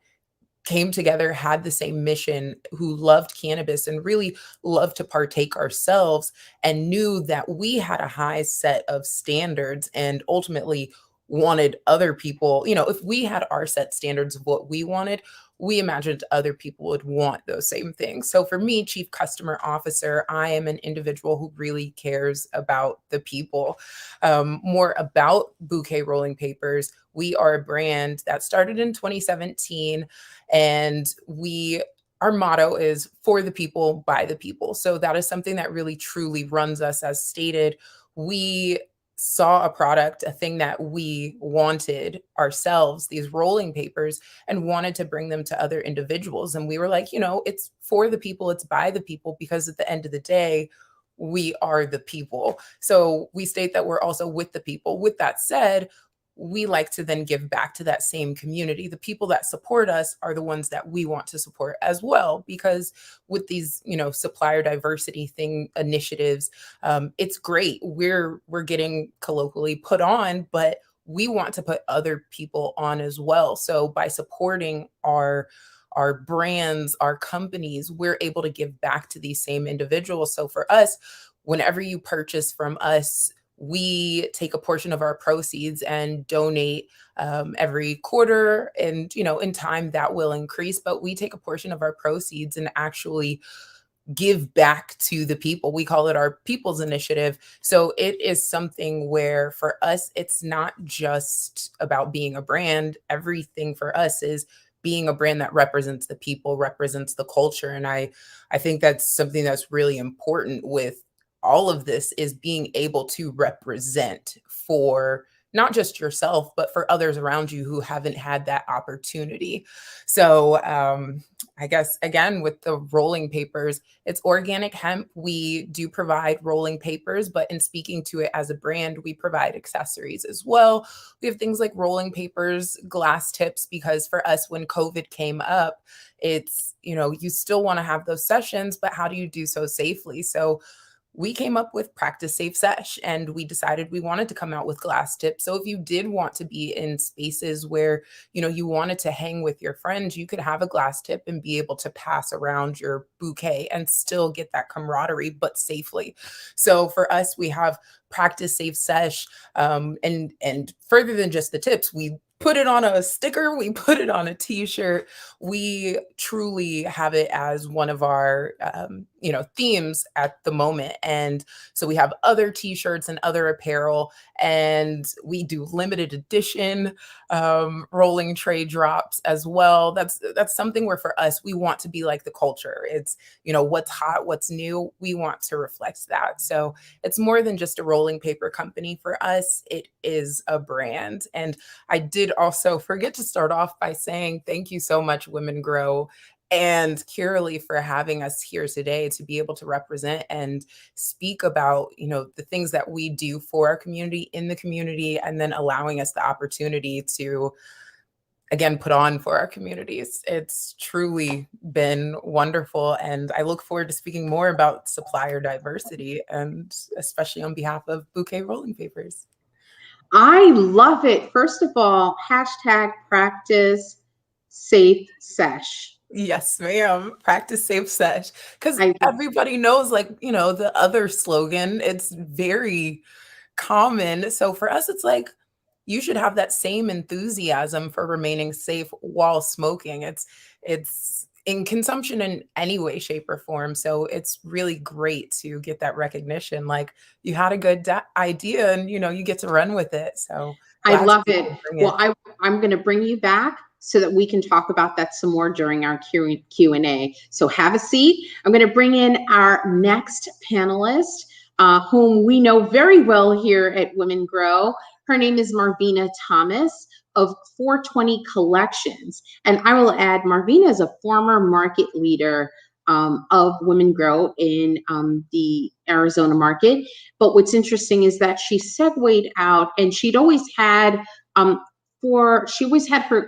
came together, had the same mission, who loved cannabis and really loved to partake ourselves, and knew that we had a high set of standards and ultimately wanted other people, if we had our set standards of what we wanted, we imagined other people would want those same things. So for me, Chief Customer Officer, I am an individual who really cares about the people. More about Bouquet Rolling Papers. We are a brand that started in 2017, and our motto is for the people, by the people. So that is something that really truly runs us. As stated, we saw a product, a thing that we wanted ourselves, these rolling papers, and wanted to bring them to other individuals. And we were like, it's for the people, it's by the people, because at the end of the day, we are the people. So we state that we're also with the people. With that said, we like to then give back to that same community. The people that support us are the ones that we want to support as well, because with these, supplier diversity initiatives, it's great. We're getting colloquially put on, but we want to put other people on as well. So by supporting our brands, our companies, we're able to give back to these same individuals. So for us, whenever you purchase from us, we take a portion of our proceeds and donate every quarter. And, in time that will increase, but we take a portion of our proceeds and actually give back to the people. We call it our People's Initiative. So it is something where for us, it's not just about being a brand. Everything for us is being a brand that represents the people, represents the culture. And I think that's something that's really important with all of this, is being able to represent for not just yourself, but for others around you who haven't had that opportunity. So I guess, again, with the rolling papers, it's organic hemp. We do provide rolling papers, but in speaking to it as a brand, we provide accessories as well. We have things like rolling papers, glass tips, because for us, when COVID came up, it's, you still want to have those sessions, but how do you do so safely? So we came up with Practice Safe Sesh, and we decided we wanted to come out with glass tips. So if you did want to be in spaces where, you wanted to hang with your friends, you could have a glass tip and be able to pass around your bouquet and still get that camaraderie, but safely. So for us, we have Practice Safe Sesh, and further than just the tips, we put it on a sticker, we put it on a t-shirt. We truly have it as one of our themes at the moment. And so we have other t-shirts and other apparel, and we do limited edition rolling tray drops as well. That's something where for us, we want to be like the culture. It's, what's hot, what's new, we want to reflect that. So it's more than just a rolling paper company for us, it is a brand. And I did also forget to start off by saying thank you so much, Women Grow and Curaleaf, for having us here today to be able to represent and speak about, the things that we do for our community, in the community, and then allowing us the opportunity to, again, put on for our communities. It's truly been wonderful. And I look forward to speaking more about supplier diversity, and especially on behalf of Bouquet Rolling Papers. I love it. First of all, hashtag Practice Safe Sesh. Yes, ma'am. Practice Safe Sesh. Because everybody knows, the other slogan, it's very common. So for us, it's like, you should have that same enthusiasm for remaining safe while smoking. It's in consumption in any way, shape, or form. So it's really great to get that recognition. Like, you had a good idea, and you get to run with it. So I love it. Well, I'm going to bring you back so that we can talk about that some more during our Q&A. So have a seat. I'm going to bring in our next panelist, whom we know very well here at Women Grow. Her name is Marvina Thomas of 420 Collections. And I will add, Marvina is a former market leader of Women Grow in the Arizona market. But what's interesting is that she segued out, and she'd always had her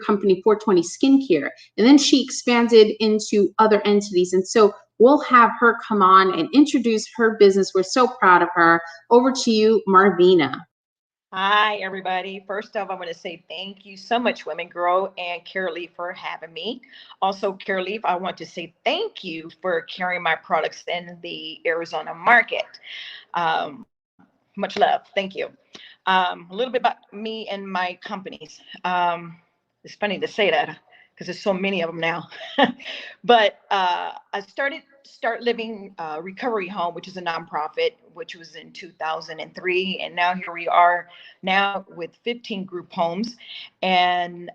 company 420 Skincare, and then she expanded into other entities. And so we'll have her come on and introduce her business. We're so proud of her. Over to you, Marvina. Hi, everybody. First off, I want to say thank you so much, Women Grow and Cureleaf, for having me. Also, Cureleaf, I want to say thank you for carrying my products in the Arizona market. Much love. Thank you. A little bit about me and my companies. It's funny to say that because there's so many of them now. But I Start Living Recovery Home, which is a nonprofit, which was in 2003. And now here we are now with 15 group homes. And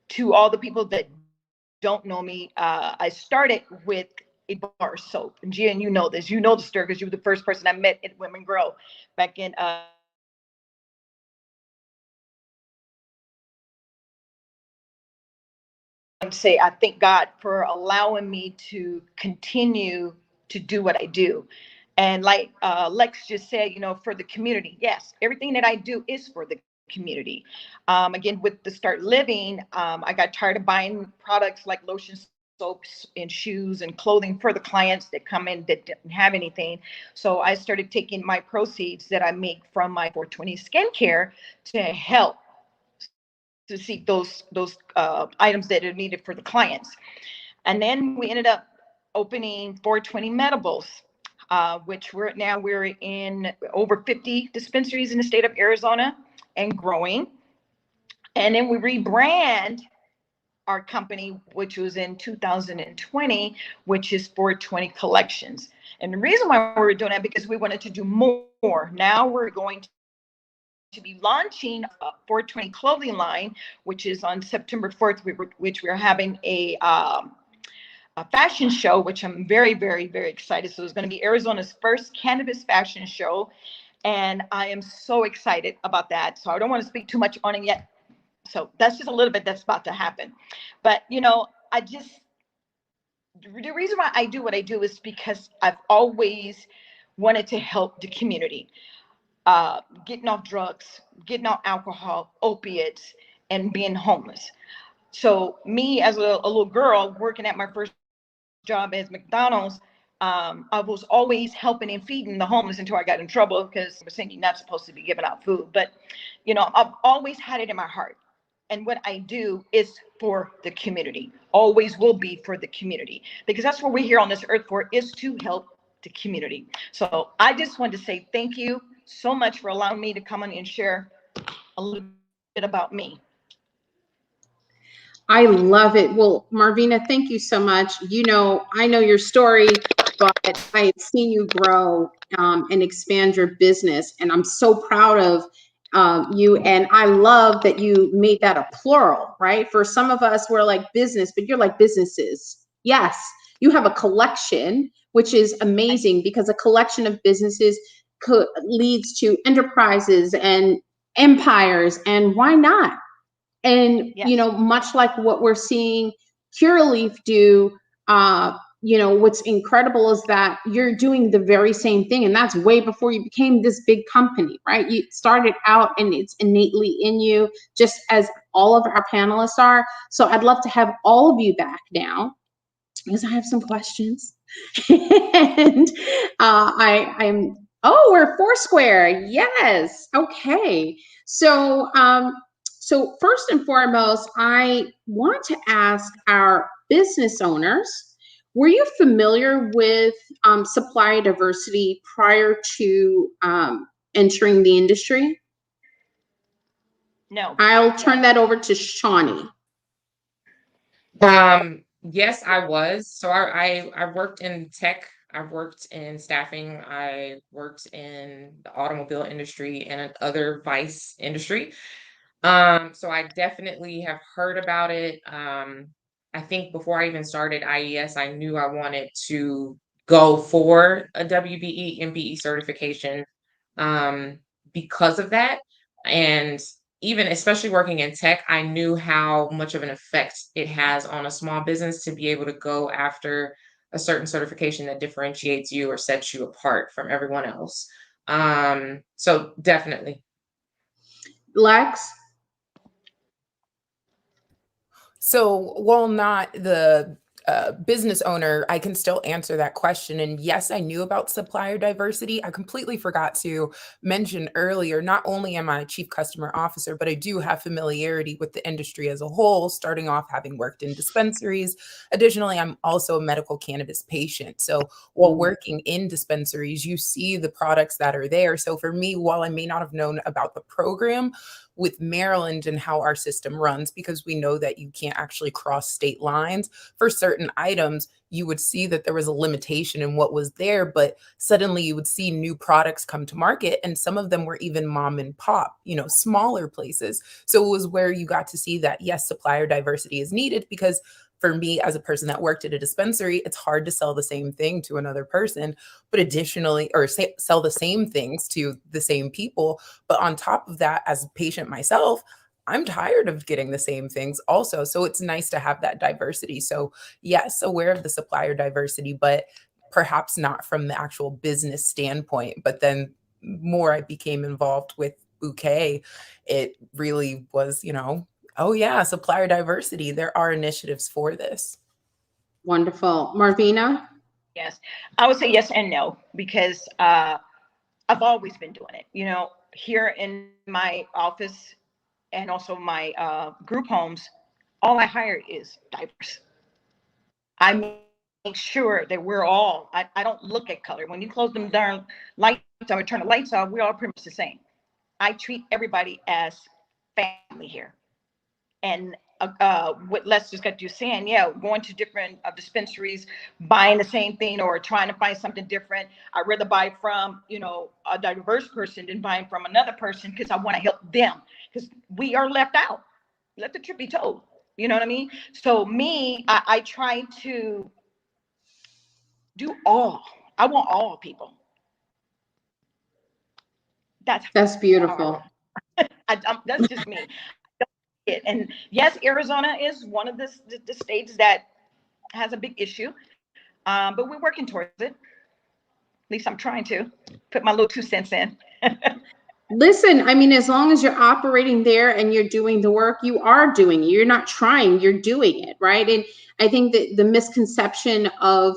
to all the people that don't know me, I started with a bar soap. And Gian, you know this. You know the story because you were the first person I met at Women Grow back in and say I thank God for allowing me to continue to do what I do. And like Lex just said, for the community. Yes, everything that I do is for the community. Again, with the Start Living, I got tired of buying products like lotions, soaps, and shoes and clothing for the clients that come in that didn't have anything. So I started taking my proceeds that I make from my 420 skincare to help to seek those items that are needed for the clients. And then we ended up opening 420 Medibles, which we're in over 50 dispensaries in the state of Arizona and growing. And then we rebrand our company, which was in 2020, which is 420 Collections. And the reason why we were doing that, because we wanted to do more. Now we're going to be launching a 420 clothing line, which is on September 4th, which we're having a fashion show, which I'm very, very, very excited. So it's going to be Arizona's first cannabis fashion show. And I am so excited about that. So I don't want to speak too much on it yet. So that's just a little bit that's about to happen. But, the reason why I do what I do is because I've always wanted to help the community. Getting off drugs, getting off alcohol, opiates, and being homeless. So me as a little girl working at my first job as McDonald's, I was always helping and feeding the homeless until I got in trouble because we're saying you're not supposed to be giving out food. But, I've always had it in my heart. And what I do is for the community, always will be for the community, because that's what we're here on this earth for, is to help the community. So I just wanted to say thank you so much for allowing me to come on and share a little bit about me. I love it. Well, Marvina, thank you so much. I know your story, but I have seen you grow and expand your business, and I'm so proud of you. And I love that you made that a plural, right? For some of us, we're like business, but you're like businesses. Yes, you have a collection, which is amazing, because a collection of businesses leads to enterprises and empires, and why not? And, Yes. much like what we're seeing Cureleaf do, what's incredible is that you're doing the very same thing. And that's way before you became this big company, right? You started out and it's innately in you, just as all of our panelists are. So I'd love to have all of you back now, because I have some questions. And we're Foursquare. Yes. Okay. So, so first and foremost, I want to ask our business owners, were you familiar with Supplier Diversity prior to entering the industry? No. I'll turn that over to Shauni. Yes, I was. So I worked in tech. I worked in staffing. I worked in the automobile industry and other vice industry. So I definitely have heard about it. I think before I even started IES, I knew I wanted to go for a WBE MBE certification because of that. And even especially working in tech, I knew how much of an effect it has on a small business to be able to go after a certain certification that differentiates you or sets you apart from everyone else. So definitely. Lex? So while not the business owner, I can still answer that question. And yes, I knew about supplier diversity. I completely forgot to mention earlier, not only am I a chief customer officer, but I do have familiarity with the industry as a whole, starting off having worked in dispensaries. Additionally, I'm also a medical cannabis patient. So while working in dispensaries, you see the products that are there. So for me, while I may not have known about the program, with Maryland and how our system runs, because we know that you can't actually cross state lines for certain items, you would see that there was a limitation in what was there, but suddenly you would see new products come to market, and some of them were even mom and pop, smaller places. So it was where you got to see that, yes, supplier diversity is needed, because for me, as a person that worked at a dispensary, it's hard to sell the same thing to another person, but additionally, or sell the same things to the same people. But on top of that, as a patient myself, I'm tired of getting the same things also. So it's nice to have that diversity. So yes, aware of the supplier diversity, but perhaps not from the actual business standpoint, but then more I became involved with Bouquet, it really was, oh yeah, supplier diversity. There are initiatives for this. Wonderful. Marvina? Yes, I would say yes and no, because I've always been doing it. Here in my office and also my group homes, all I hire is diverse. I make sure that we're all, I don't look at color. When you close them darn lights or turn the lights off, we're all pretty much the same. I treat everybody as family here. And what Les just got you saying, yeah, going to different dispensaries, buying the same thing or trying to find something different. I'd rather buy from, a diverse person than buying from another person, because I want to help them, because we are left out. Let the truth be told. You know what I mean? So me, I try to do all. I want all people. That's beautiful. That's just me. And yes, Arizona is one of the states that has a big issue, but we're working towards it. At least I'm trying to put my little 2 cents in. Listen, I mean, as long as you're operating there and you're doing the work, you are doing it. You're not trying, you're doing it, right? And I think that the misconception of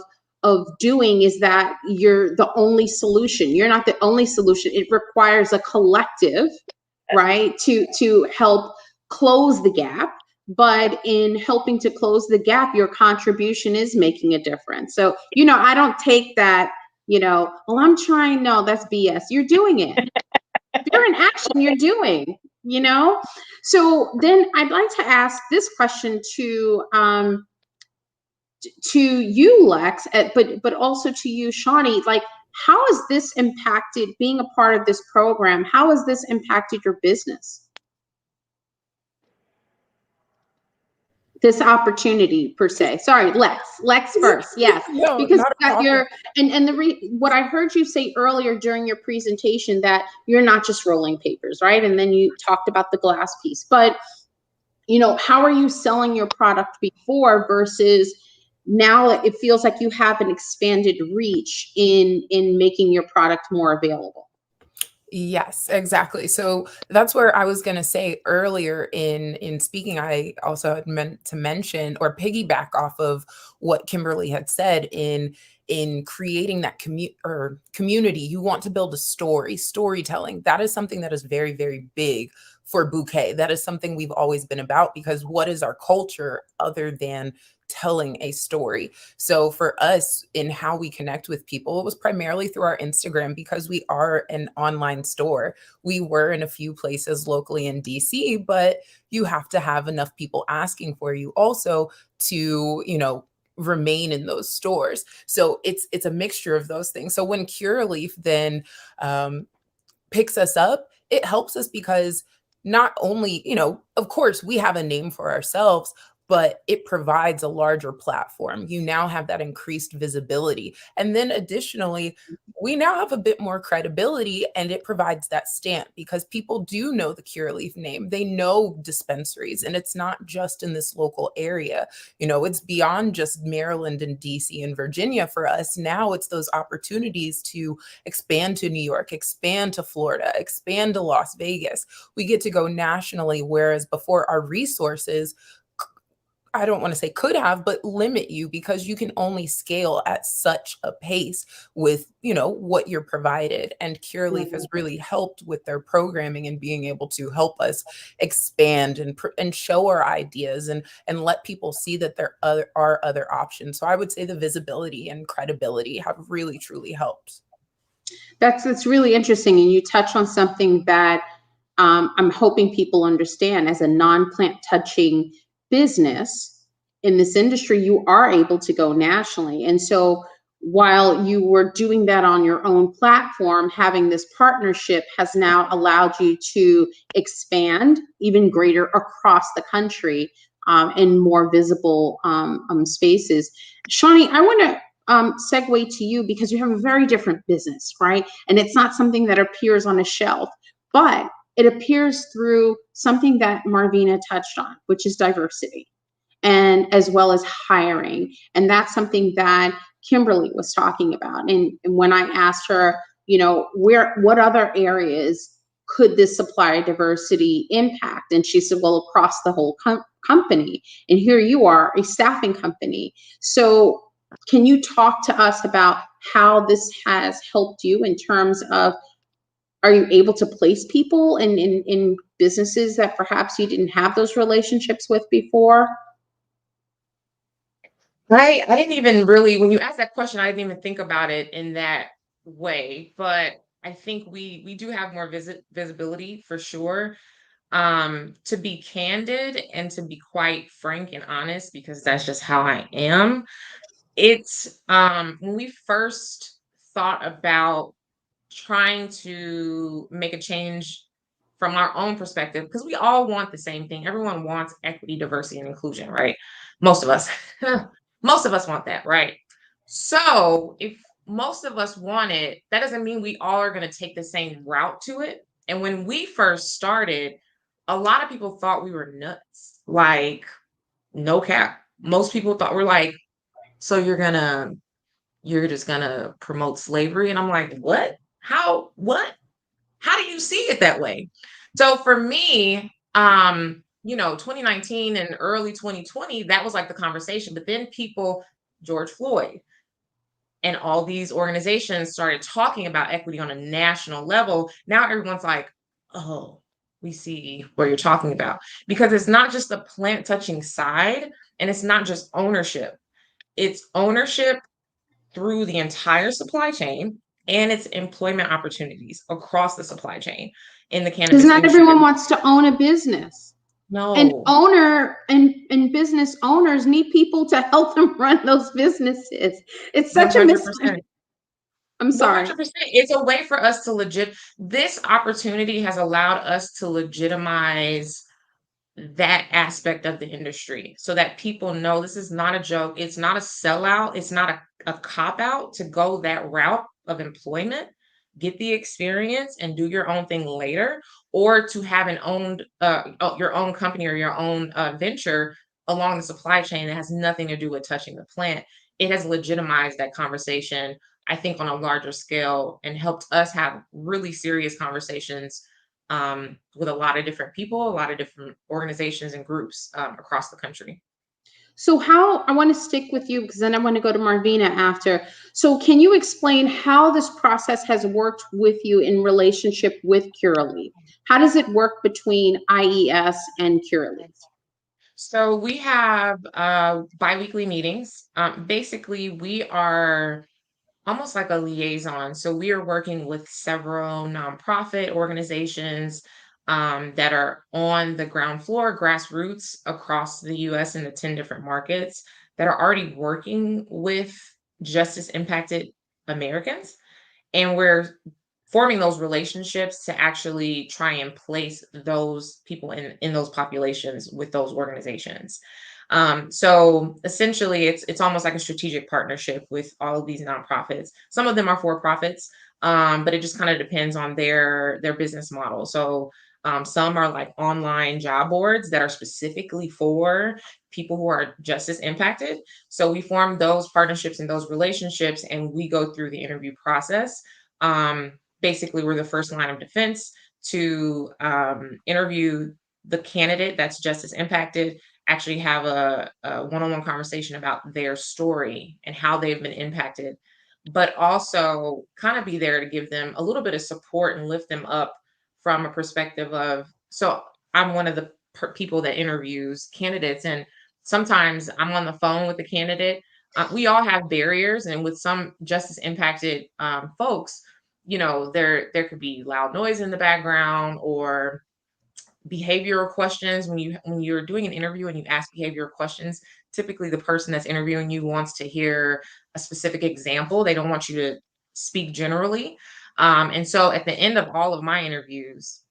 doing is that you're the only solution. You're not the only solution. It requires a collective, right, to help close the gap. But in helping to close the gap, your contribution is making a difference. So, I don't take that, well, I'm trying. No, that's BS. You're doing it. If you're in action, you're doing, So then I'd like to ask this question to you, Lex, but also to you, Shauni. Like, how has this impacted being a part of this program? How has this impacted your business? This opportunity per se. Sorry, Lex first. Yes, No, because not a that you're what I heard you say earlier during your presentation, that you're not just rolling papers, right? And then you talked about the glass piece, but how are you selling your product before versus now? It feels like you have an expanded reach in making your product more available. Yes, exactly. So that's where I was going to say earlier in speaking, I also had meant to mention or piggyback off of what Kimberly had said in creating that community. You want to build a storytelling. That is something that is very, very big for Bouquet. That is something we've always been about, because what is our culture other than telling a story? So for us, in how we connect with people, it was primarily through our Instagram, because we are an online store. We were in a few places locally in DC, but you have to have enough people asking for you also to, remain in those stores. So it's a mixture of those things. So when Cureleaf then picks us up, it helps us because not only, of course, we have a name for ourselves, but it provides a larger platform. You now have that increased visibility. And then additionally, we now have a bit more credibility, and it provides that stamp, because people do know the Cureleaf name. They know dispensaries, and it's not just in this local area. It's beyond just Maryland and DC and Virginia for us. Now it's those opportunities to expand to New York, expand to Florida, expand to Las Vegas. We get to go nationally, whereas before our resources, I don't want to say could have, but limit you, because you can only scale at such a pace with, what you're provided. And Cureleaf has really helped with their programming and being able to help us expand and show our ideas and let people see that there are other options. So I would say the visibility and credibility have really, truly helped. That's really interesting. And you touch on something that I'm hoping people understand. As a non-plant touching business in this industry, you are able to go nationally. And so while you were doing that on your own platform, having this partnership has now allowed you to expand even greater across the country in more visible spaces. Shauni, I want to segue to you, because you have a very different business, right? And it's not something that appears on a shelf, but it appears through something that Marvina touched on, which is diversity, and as well as hiring. And that's something that Kimberly was talking about. And when I asked her, what other areas could this supplier diversity impact? And she said, well, across the whole company. And here you are, a staffing company. So can you talk to us about how this has helped you in terms of, are you able to place people in businesses that perhaps you didn't have those relationships with before? I didn't even really, when you asked that question, I didn't even think about it in that way. But I think we do have more visibility for sure. To be candid and to be quite frank and honest, because that's just how I am. It's when we first thought about trying to make a change from our own perspective, because we all want the same thing. Everyone wants equity, diversity, and inclusion, right? Most of us. Most of us want that, right? So if most of us want it, that doesn't mean we all are going to take the same route to it. And when we first started, a lot of people thought we were nuts. Like, no cap. Most people thought we're like, so you're just gonna promote slavery? And I'm like, what? What? How do you see it that way? So for me, 2019 and early 2020, that was like the conversation. But then people, George Floyd, and all these organizations started talking about equity on a national level. Now everyone's like, oh, we see what you're talking about. Because it's not just the plant touching side, and it's not just ownership. It's ownership through the entire supply chain, and its employment opportunities across the supply chain in the Because cannabis not industry. everyone wants to own a business. And No. owner and business owners need people to help them run those businesses. It's such a 100%. I'm sorry. 100%. It's a way for us to this opportunity has allowed us to legitimize that aspect of the industry so that people know this is not a joke. It's not a sellout. It's not a cop out to go that route of employment, get the experience and do your own thing later, or to have your own company or your own venture along the supply chain that has nothing to do with touching the plant. It has legitimized that conversation, I think, on a larger scale, and helped us have really serious conversations with a lot of different people, a lot of different organizations and groups across the country. So I want to stick with you because then I want to go to Marvina after. So can you explain how this process has worked with you in relationship with Curaleaf? How does it work between IES and Curaleaf? So we have biweekly meetings. Basically, we are almost like a liaison. So we are working with several nonprofit organizations that are on the ground floor, grassroots across the US in the 10 different markets that are already working with justice impacted Americans. And we're forming those relationships to actually try and place those people in those populations with those organizations. So essentially, it's almost like a strategic partnership with all of these nonprofits. Some of them are for profits, but it just kind of depends on their business model. So some are like online job boards that are specifically for people who are justice impacted. So we form those partnerships and those relationships, and we go through the interview process. Basically, we're the first line of defense to interview the candidate that's justice impacted, actually have a one-on-one conversation about their story and how they've been impacted, but also kind of be there to give them a little bit of support and lift them up from a perspective of, so I'm one of the people that interviews candidates, and sometimes I'm on the phone with the candidate. We all have barriers, and with some justice impacted folks, there could be loud noise in the background or behavioral questions. When you're doing an interview and you ask behavioral questions, typically the person that's interviewing you wants to hear a specific example. They don't want you to speak generally. And so at the end of all of my interviews,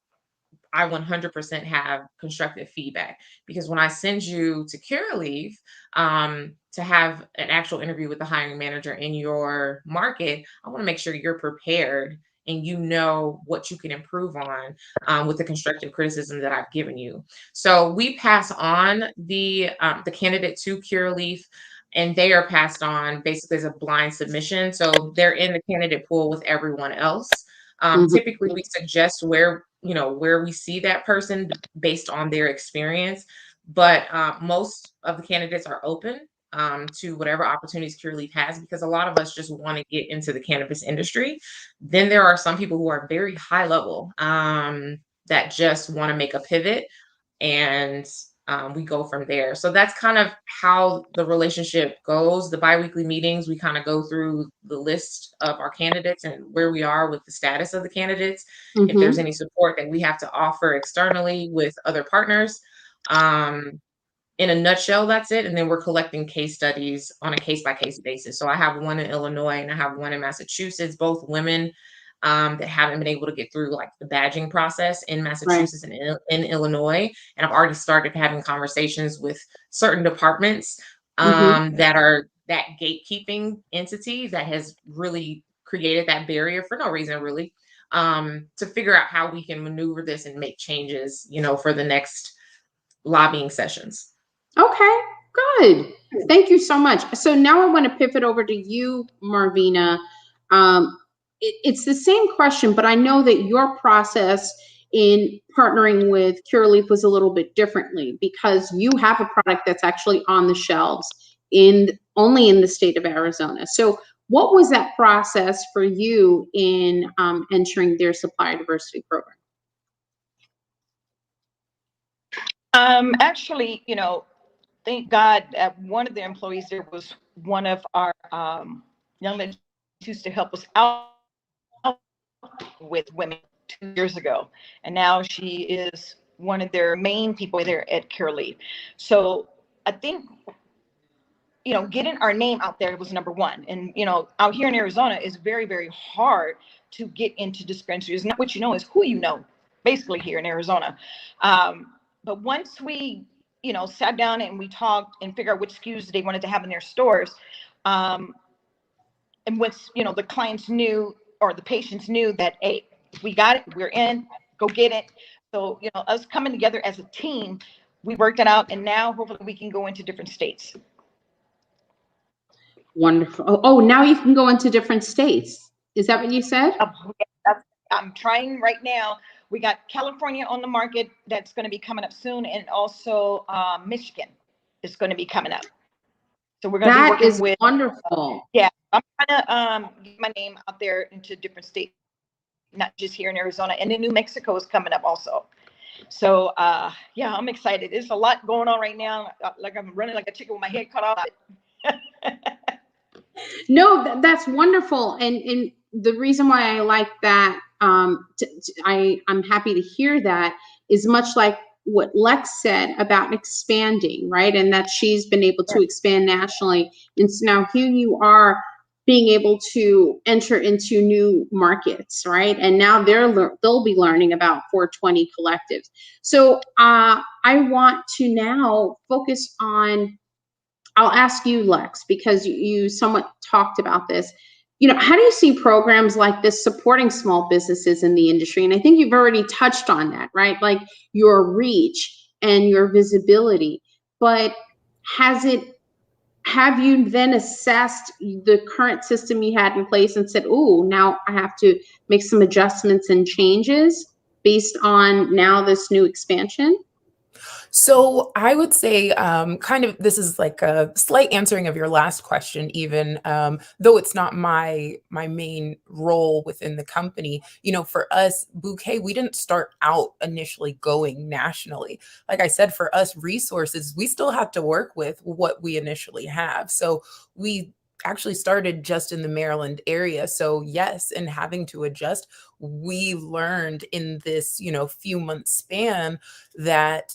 I 100% have constructive feedback, because when I send you to Cureleaf to have an actual interview with the hiring manager in your market, I want to make sure you're prepared and you know what you can improve on with the constructive criticism that I've given you. So we pass on the candidate to Cureleaf. and they are passed on basically as a blind submission. So they're in the candidate pool with everyone else. Typically, we suggest where we see that person based on their experience, but most of the candidates are open to whatever opportunities Cureleaf has, because a lot of us just want to get into the cannabis industry. Then there are some people who are very high level that just want to make a pivot, and we go from there. So that's kind of how the relationship goes. The biweekly meetings, we kind of go through the list of our candidates and where we are with the status of the candidates. If there's any support that we have to offer externally with other partners. In a nutshell, that's it. And then we're collecting case studies on a case-by-case basis. So I have one in Illinois and I have one in Massachusetts, both women that haven't been able to get through like the badging process in Massachusetts and in Illinois. And I've already started having conversations with certain departments that are that gatekeeping entity that has really created that barrier for no reason, really, to figure out how we can maneuver this and make changes, for the next lobbying sessions. Okay, good. Thank you so much. So now I want to pivot over to you, Marvina. It's the same question, but I know that your process in partnering with Cureleaf was a little bit differently, because you have a product that's actually on the shelves only in the state of Arizona. So what was that process for you in entering their supplier diversity program? Actually, thank God one of the employees there was one of our young ladies who used to help us out with women 2 years ago. And now she is one of their main people there at Cureleaf. So I think, getting our name out there was number one. And, out here in Arizona is very, very hard to get into dispensaries. Not what you know, is who you know, basically here in Arizona. But once we, sat down and we talked and figured out which SKUs they wanted to have in their stores, and once, the clients knew, or the patients knew that, hey, we got it, we're in, go get it. So, us coming together as a team, we worked it out, and now hopefully we can go into different states. Wonderful. Oh, now you can go into different states. Is that what you said? I'm trying right now. We got California on the market that's going to be coming up soon, and also Michigan is going to be coming up. So we're going to be working with. Wonderful. Yeah, I'm trying to get my name out there into different states, not just here in Arizona, and then New Mexico is coming up also. So yeah, I'm excited. There's a lot going on right now. Like I'm running like a chicken with my head cut off. No, that's wonderful. And the reason why I like that, I'm happy to hear that, is much like what Lex said about expanding, right? And that she's been able to expand nationally. And so now here you are being able to enter into new markets, right? And now they'll be learning about 420 collectives. So I want to now focus on, I'll ask you, Lex, because you somewhat talked about this. How do you see programs like this supporting small businesses in the industry? And I think you've already touched on that, right? Like your reach and your visibility. But have you then assessed the current system you had in place and said, oh, now I have to make some adjustments and changes based on now this new expansion? So I would say kind of this is like a slight answering of your last question, even though it's not my main role within the company. For us, Bouquet, we didn't start out initially going nationally. Like I said, for us, resources, we still have to work with what we initially have. So we actually started just in the Maryland area. So yes, and having to adjust, we learned in this, few months span that,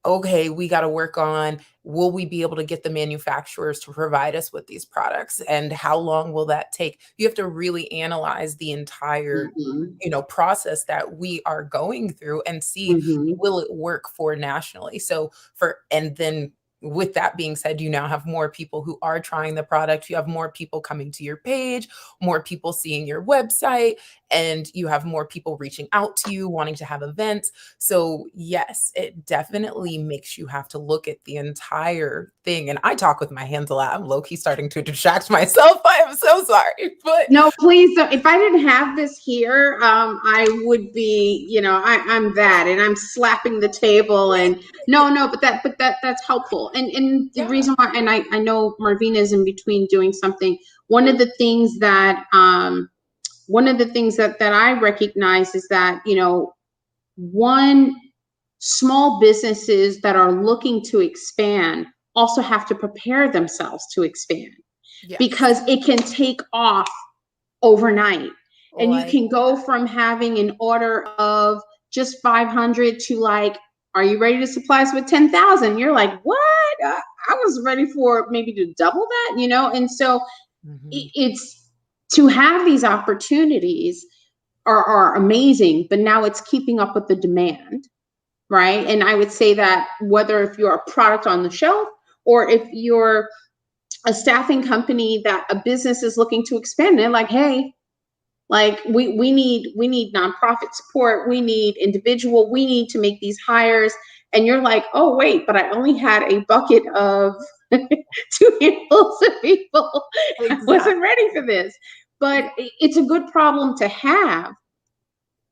okay, we got to work on, will we be able to get the manufacturers to provide us with these products? And how long will that take? You have to really analyze the entire, process that we are going through and see, will it work for nationally? And then with that being said, you now have more people who are trying the product. You have more people coming to your page, more people seeing your website. and you have more people reaching out to you, wanting to have events. So yes, it definitely makes you have to look at the entire thing. And I talk with my hands a lot. I'm low-key starting to distract myself. I am so sorry. But no, please don't. If I didn't have this here, I would be, I'm that, and I'm slapping the table, and no, but that's helpful. And the reason why, and I know Marvina is in between doing something. One of the things that I recognize is that, one, small businesses that are looking to expand also have to prepare themselves to expand, because it can take off overnight. And you can go from having an order of just 500 to like, are you ready to supply us with 10,000? You're like, what? I was ready for maybe to double that, And so it's to have these opportunities are amazing, but now it's keeping up with the demand, right? And I would say that whether if you're a product on the shelf or if you're a staffing company that a business is looking to expand, they're like, hey, like we need nonprofit support, we need individual, we need to make these hires. And you're like, oh wait, but I only had a bucket of 2 handfuls of people. I wasn't ready for this. But it's a good problem to have.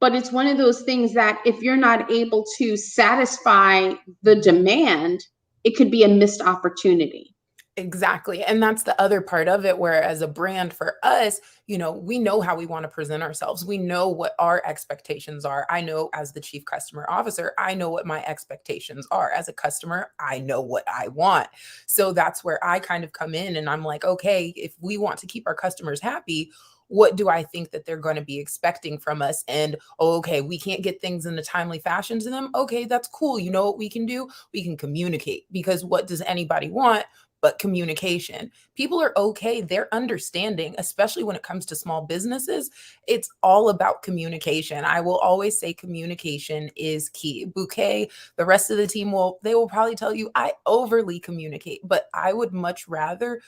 But it's one of those things that if you're not able to satisfy the demand, it could be a missed opportunity. Exactly. And that's the other part of it, where as a brand for us, we know how we want to present ourselves. We know what our expectations are. I know as the chief customer officer, I know what my expectations are. As a customer, I know what I want. So that's where I kind of come in and I'm like, okay, if we want to keep our customers happy, what do I think that they're going to be expecting from us? And okay, we can't get things in a timely fashion to them. Okay, that's cool. You know what we can do? We can communicate, because what does anybody want but communication? People are okay. They're understanding, especially when it comes to small businesses. It's all about communication. I will always say communication is key. Bouquet, the rest of the team they will probably tell you I overly communicate, but I would much rather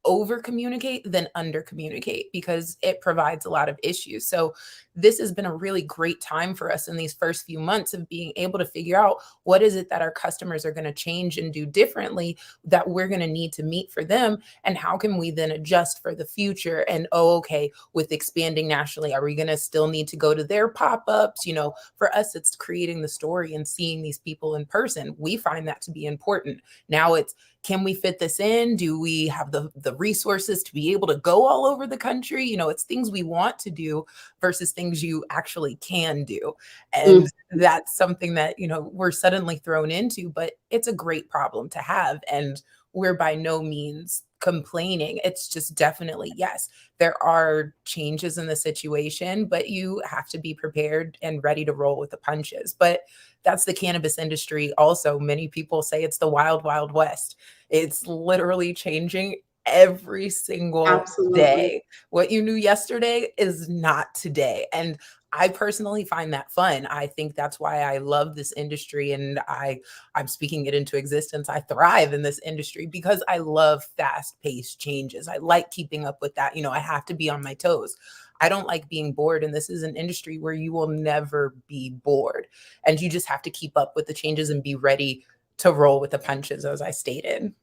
over communicate than under communicate, because it provides a lot of issues. So this has been a really great time for us in these first few months of being able to figure out what is it that our customers are going to change and do differently that we're going to need to meet for them, and how can we then adjust for the future. And okay, with expanding nationally, are we going to still need to go to their pop-ups? For us, it's creating the story and seeing these people in person. We find that to be important. Now it's, can we fit this in? Do we have the resources to be able to go all over the country? It's things we want to do versus things you actually can do. And that's something that, we're suddenly thrown into, but it's a great problem to have. And we're by no means complaining. It's just definitely, yes, there are changes in the situation, but you have to be prepared and ready to roll with the punches. But that's the cannabis industry. Also, many people say it's the wild, wild west. It's literally changing every single day. What you knew yesterday is not today. And I personally find that fun. I think that's why I love this industry, and I'm speaking it into existence. I thrive in this industry because I love fast-paced changes. I like keeping up with that. I have to be on my toes. I don't like being bored, and this is an industry where you will never be bored, and you just have to keep up with the changes and be ready to roll with the punches, as I stated.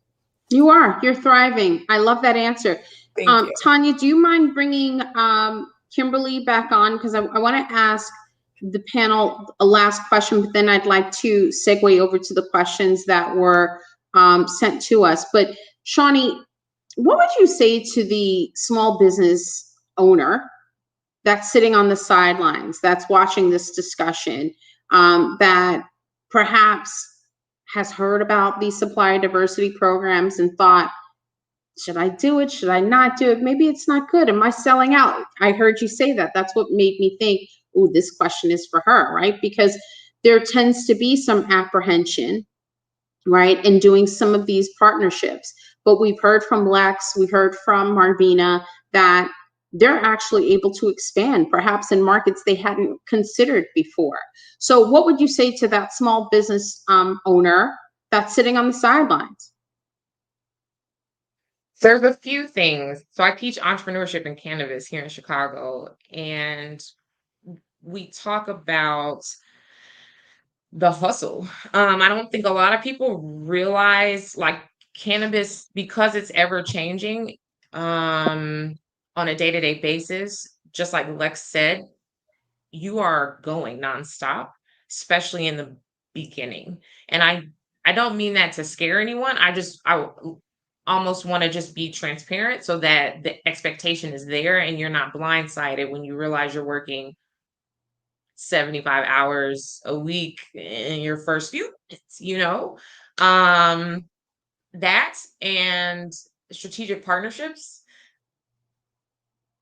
You're thriving. I love that answer. Thank you. Tanya, do you mind bringing Kimberly back on? Because I want to ask the panel a last question, but then I'd like to segue over to the questions that were sent to us. But Shauni, what would you say to the small business owner that's sitting on the sidelines, that's watching this discussion, that perhaps has heard about these supplier diversity programs and thought, should I do it? Should I not do it? Maybe it's not good. Am I selling out? I heard you say that. That's what made me think, oh, this question is for her, right? Because there tends to be some apprehension, right, in doing some of these partnerships. But we've heard from Lex, we heard from Marvina that they're actually able to expand, perhaps in markets they hadn't considered before. So what would you say to that small business owner that's sitting on the sidelines? There's a few things. So I teach entrepreneurship in cannabis here in Chicago, and we talk about the hustle. I don't think a lot of people realize like cannabis, because it's ever changing on a day-to-day basis, just like Lex said, you are going nonstop, especially in the beginning. And I don't mean that to scare anyone. I almost want to just be transparent so that the expectation is there and you're not blindsided when you realize you're working 75 hours a week in your first few months, you know? Um, that and strategic partnerships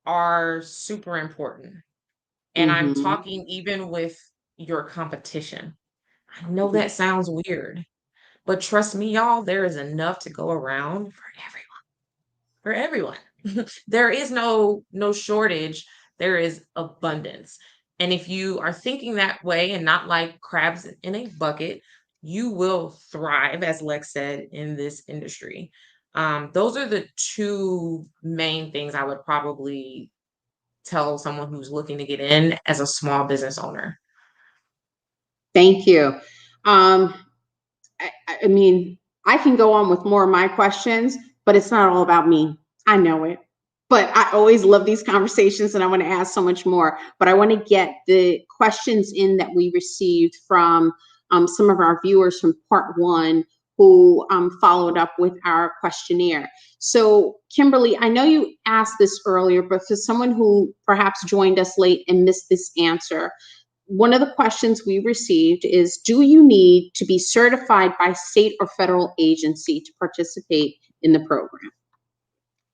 are super important. And I'm Mhm. talking even with your competition. I know that sounds weird, but trust me, y'all, there is enough to go around for everyone. For everyone. There is no shortage, there is abundance. And if you are thinking that way and not like crabs in a bucket, you will thrive, as Lex said, in this industry. Those are the two main things I would probably tell someone who's looking to get in as a small business owner. Thank you. I mean, I can go on with more of my questions, but it's not all about me. I know it. But I always love these conversations and I want to ask so much more. But I want to get the questions in that we received from some of our viewers from part one who followed up with our questionnaire. So, Kimberly, I know you asked this earlier, but for someone who perhaps joined us late and missed this answer, one of the questions we received is, do you need to be certified by state or federal agency to participate in the program?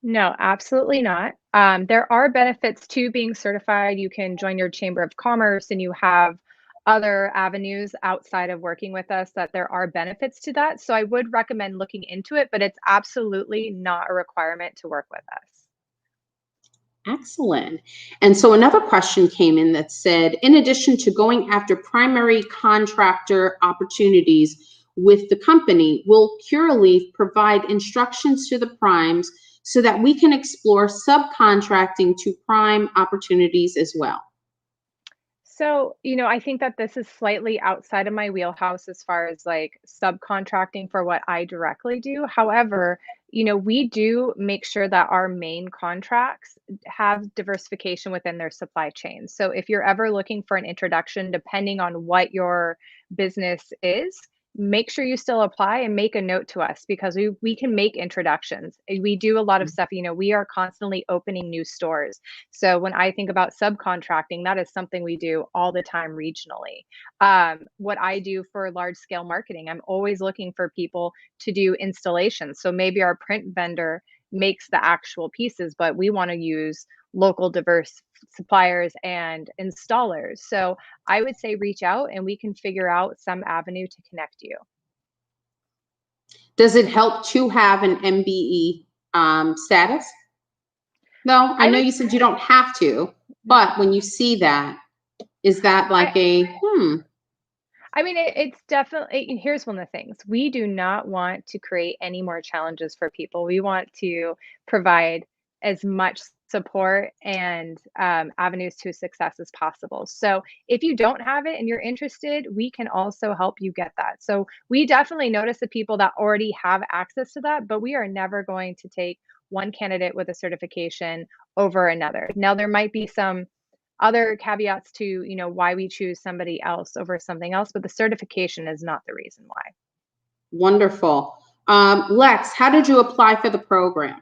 No, absolutely not. There are benefits to being certified. You can join your Chamber of Commerce and you have other avenues outside of working with us that there are benefits to that. So I would recommend looking into it, but it's absolutely not a requirement to work with us. Excellent. And so another question came in that said, in addition to going after primary contractor opportunities with the company, will Curaleaf provide instructions to the primes so that we can explore subcontracting to prime opportunities as well? So, I think that this is slightly outside of my wheelhouse as far as like subcontracting for what I directly do. However, we do make sure that our main contracts have diversification within their supply chain. So, if you're ever looking for an introduction, depending on what your business is, make sure you still apply and make a note to us because we can make introductions. We do a lot of stuff, we are constantly opening new stores. So when I think about subcontracting, that is something we do all the time regionally. What I do for large scale marketing, I'm always looking for people to do installations. So maybe our print vendor makes the actual pieces, but we want to use local diverse suppliers and installers. So I would say reach out and we can figure out some avenue to connect you. Does it help to have an MBE status? No, I I know would you said you don't have to, but when you see that, is that like I mean, it's definitely, here's one of the things. We do not want to create any more challenges for people. We want to provide as much support and avenues to success as possible. So if you don't have it and you're interested, we can also help you get that. So we definitely notice the people that already have access to that, but we are never going to take one candidate with a certification over another. Now, there might be some other caveats to why we choose somebody else over something else, but the certification is not the reason why. wonderful? Lex, how did you apply for the program?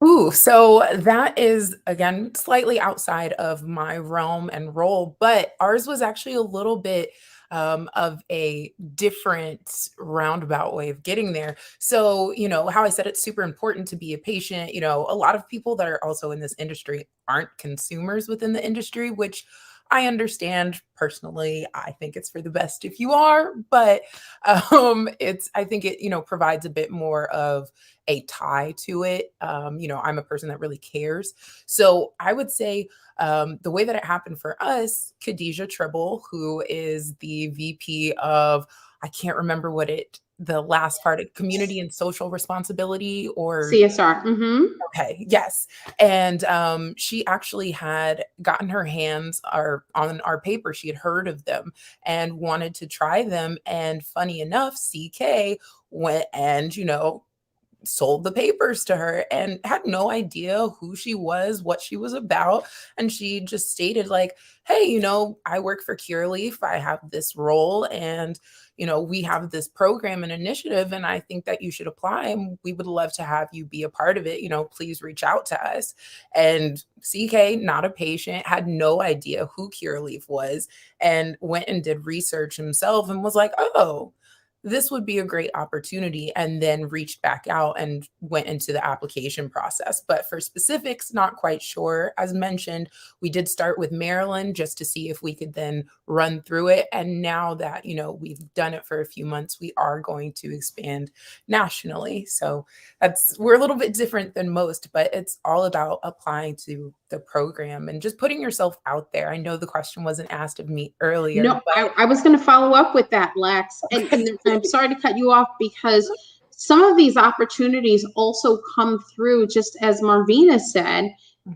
Ooh, so that is again slightly outside of my realm and role, but ours was actually a little bit of a different roundabout way of getting there. So, how I said it's super important to be a patient. A lot of people that are also in this industry aren't consumers within the industry, which I understand personally. I think it's for the best if you are, but I think it, provides a bit more of a tie to it. I'm a person that really cares. So I would say the way that it happened for us, Khadijah Tribble, who is the VP of, I can't remember what the last part, community and social responsibility, or CSR. Mm-hmm. okay, yes. And she actually had gotten her hands on our paper. She had heard of them and wanted to try them. And funny enough, CK went and, sold the papers to her and had no idea who she was, what she was about. And she just stated like, hey, I work for Cureleaf. I have this role and, we have this program and initiative and I think that you should apply and we would love to have you be a part of it. Please reach out to us. And CK, not a patient, had no idea who Cureleaf was and went and did research himself and was like, oh, this would be a great opportunity, and then reached back out and went into the application process. But for specifics, not quite sure. As mentioned, we did start with Maryland just to see if we could then run through it. And now that, we've done it for a few months, we are going to expand nationally. So we're a little bit different than most, but it's all about applying to the program and just putting yourself out there. I know the question wasn't asked of me earlier. No, I was going to follow up with that, Lex. And I'm sorry to cut you off because some of these opportunities also come through, just as Marvina said,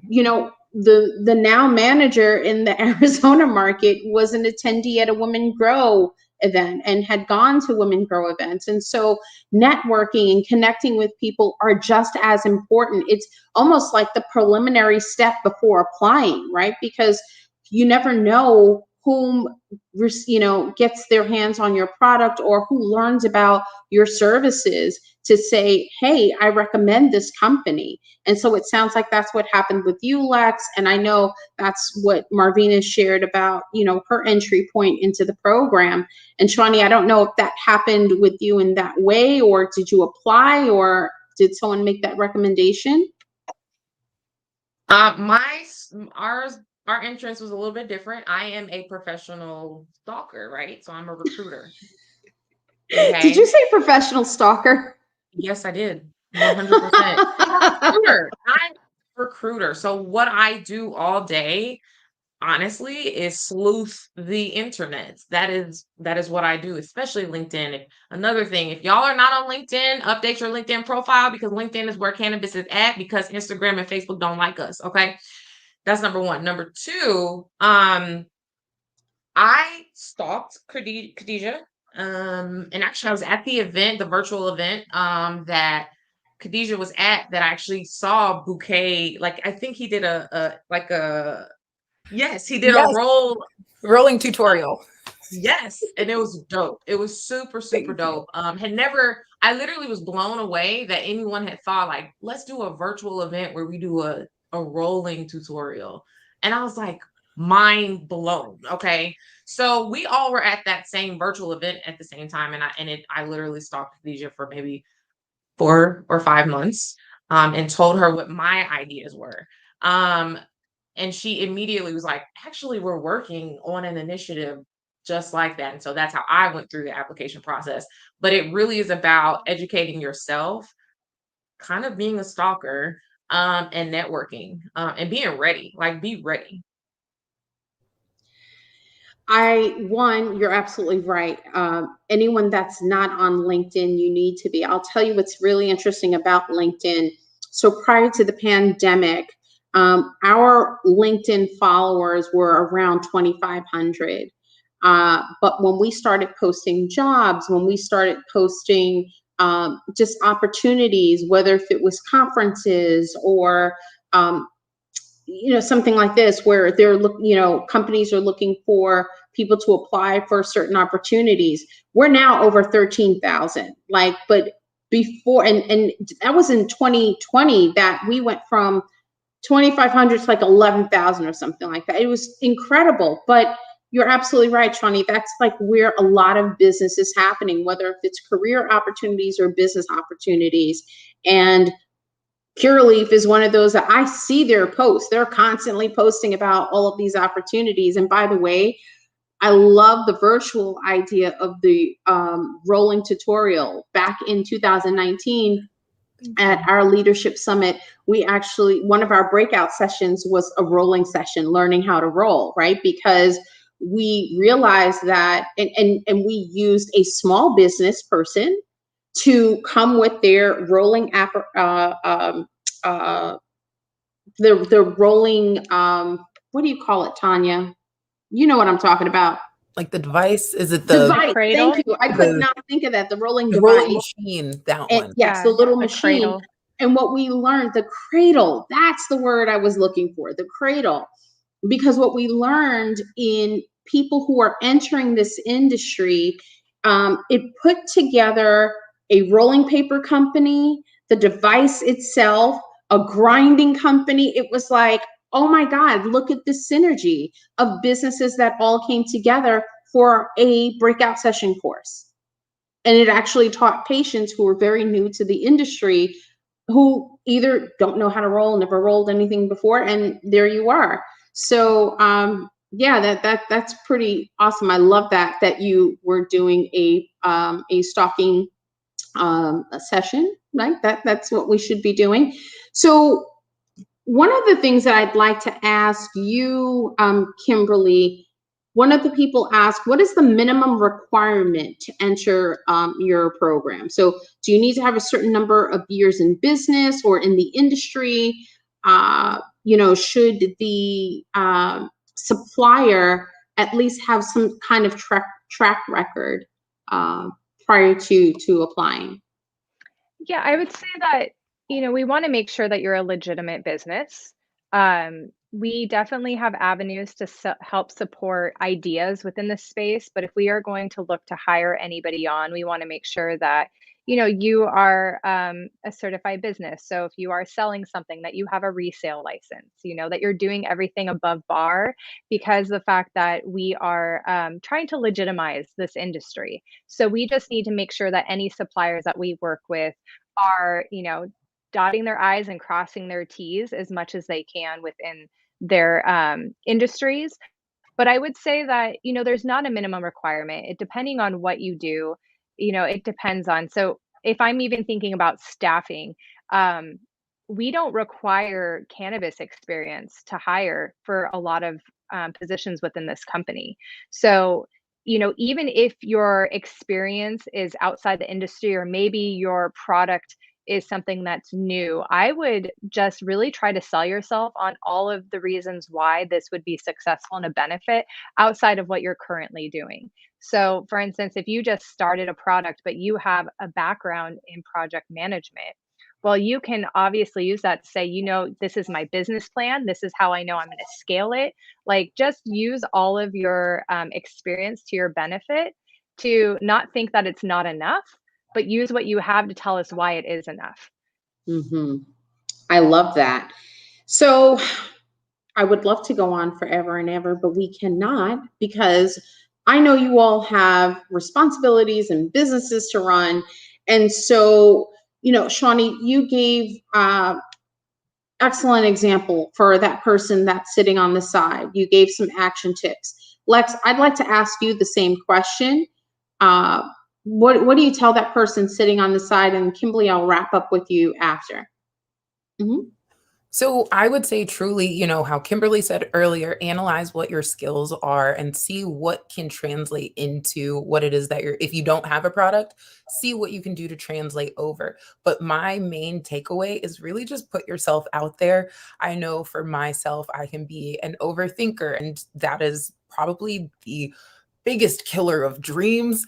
the now manager in the Arizona market was an attendee at a Women Grow event and had gone to Women Grow events. And so networking and connecting with people are just as important. It's almost like the preliminary step before applying, right? Because you never know whom gets their hands on your product or who learns about your services to say, hey, I recommend this company. And so it sounds like that's what happened with you, Lex. And I know that's what Marvina shared about, her entry point into the program. And Shauni, I don't know if that happened with you in that way, or did you apply, or did someone make that recommendation? Our entrance was a little bit different. I am a professional stalker, right? So I'm a recruiter. Okay. Did you say professional stalker? Yes, I did. 100%. I'm a recruiter. So what I do all day, honestly, is sleuth the internet. That is what I do, especially LinkedIn. Another thing, if y'all are not on LinkedIn, update your LinkedIn profile, because LinkedIn is where cannabis is at, because Instagram and Facebook don't like us. Okay. That's number one. Number two, I stalked Khadijah. And actually I was at the event, the virtual event, that Khadijah was at, that I actually saw Bouquet. Like, I think he did a rolling tutorial. Yes. And it was dope. It was super, super dope. I literally was blown away that anyone had thought like, let's do a virtual event where we do a rolling tutorial. And I was like, mind blown. Okay. So we all were at that same virtual event at the same time. And I literally stalked Khadijah for maybe 4 or 5 months, and told her what my ideas were. And she immediately was like, actually, we're working on an initiative just like that. And so that's how I went through the application process. But it really is about educating yourself, kind of being a stalker, and networking, and being ready. Like, be ready. You're absolutely right. Anyone that's not on LinkedIn, you need to be. I'll tell you what's really interesting about LinkedIn. So prior to the pandemic, our LinkedIn followers were around 2,500. But when we started posting jobs, when we started posting just opportunities, whether if it was conferences or something like this, where companies are looking for people to apply for certain opportunities. We're now over 13,000. But before, and that was in 2020, that we went from 2,500 to like 11,000 or something like that. It was incredible. But you're absolutely right, Shauni. That's like where a lot of business is happening, whether if it's career opportunities or business opportunities. And Cureleaf is one of those that I see their posts. They're constantly posting about all of these opportunities. And by the way, I love the virtual idea of the rolling tutorial. Back in 2019, at our leadership summit, one of our breakout sessions was a rolling session, learning how to roll, right? Because we realized that, and we used a small business person to come with their rolling the rolling, what do you call it, Tanya? You know what I'm talking about. Like the device, is it the Device. cradle? Thank you. I could not think of that. The rolling rolling device. machine, that And one? yes, the little the machine. cradle. And what we learned, the cradle, that's the word I was looking for, the cradle. Because what we learned in people who are entering this industry, it put together a rolling paper company, the device itself, a grinding company. It was like, oh my God, look at this synergy of businesses that all came together for a breakout session course. And it actually taught patients who were very new to the industry, who either don't know how to roll, never rolled anything before, and there you are. So yeah, that's pretty awesome. I love that you were doing a stalking a session, right? That's what we should be doing. So one of the things that I'd like to ask you, Kimberly, one of the people asked, what is the minimum requirement to enter your program? So do you need to have a certain number of years in business or in the industry? Should the supplier at least have some kind of track record prior to applying? Yeah, I would say that, we want to make sure that you're a legitimate business. We definitely have avenues to help support ideas within the space, but if we are going to look to hire anybody on, we want to make sure that, you are a certified business. So if you are selling something, that you have a resale license, that you're doing everything above bar, because the fact that we are trying to legitimize this industry. So we just need to make sure that any suppliers that we work with are, dotting their I's and crossing their T's as much as they can within their industries. But I would say that, there's not a minimum requirement. It depending on what you do, it depends on. So if I'm even thinking about staffing, um, we don't require cannabis experience to hire for a lot of positions within this company. So, even if your experience is outside the industry, or maybe your product is something that's new, I would just really try to sell yourself on all of the reasons why this would be successful and a benefit outside of what you're currently doing. So, for instance, if you just started a product, but you have a background in project management, well, you can obviously use that to say, this is my business plan. This is how I know I'm going to scale it. Like, just use all of your experience to your benefit, to not think that it's not enough, but use what you have to tell us why it is enough. Mm-hmm. I love that. So I would love to go on forever and ever, but we cannot, because I know you all have responsibilities and businesses to run. And so, Shauni, you gave excellent example for that person that's sitting on the side. You gave some action tips. Lex, I'd like to ask you the same question. What do you tell that person sitting on the side? And Kimberly, I'll wrap up with you after. Mm-hmm. So I would say truly, how Kimberly said earlier, analyze what your skills are and see what can translate into what it is that if you don't have a product, see what you can do to translate over. But my main takeaway is really just put yourself out there. I know for myself, I can be an overthinker, and that is probably the biggest killer of dreams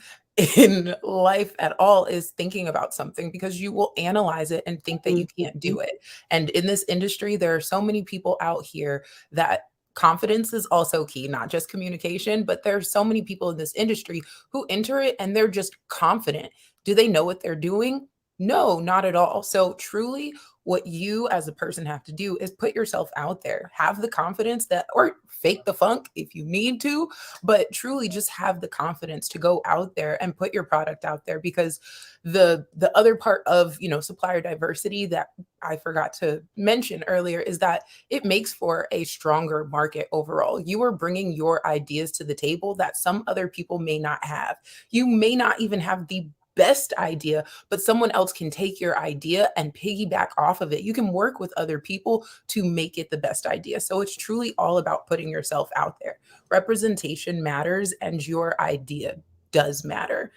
in life at all, is thinking about something, because you will analyze it and think that you can't do it. And in this industry, there are so many people out here that confidence is also key, not just communication, but there are so many people in this industry who enter it and they're just confident. Do they know what they're doing? No, not at all. So truly, what you as a person have to do is put yourself out there, have the confidence that, or fake the funk if you need to, but truly just have the confidence to go out there and put your product out there. Because the other part of, supplier diversity that I forgot to mention earlier is that it makes for a stronger market overall. You are bringing your ideas to the table that some other people may not have. You may not even have the best idea, but someone else can take your idea and piggyback off of it. You can work with other people to make it the best idea. So it's truly all about putting yourself out there. Representation matters, and your idea does matter.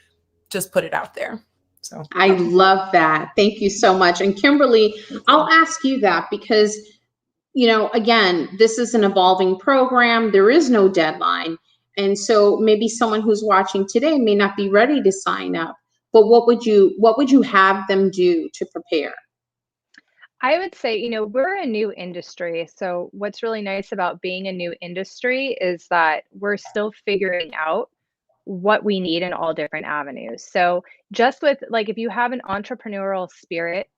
Just put it out there. So I love that. Thank you so much. And Kimberly, I'll ask you that because, you know, again, this is an evolving program. There is no deadline. And so maybe someone who's watching today may not be ready to sign up. But what would you have them do to prepare? I would say, we're a new industry. So what's really nice about being a new industry is that we're still figuring out what we need in all different avenues. So just with like, if you have an entrepreneurial spirit,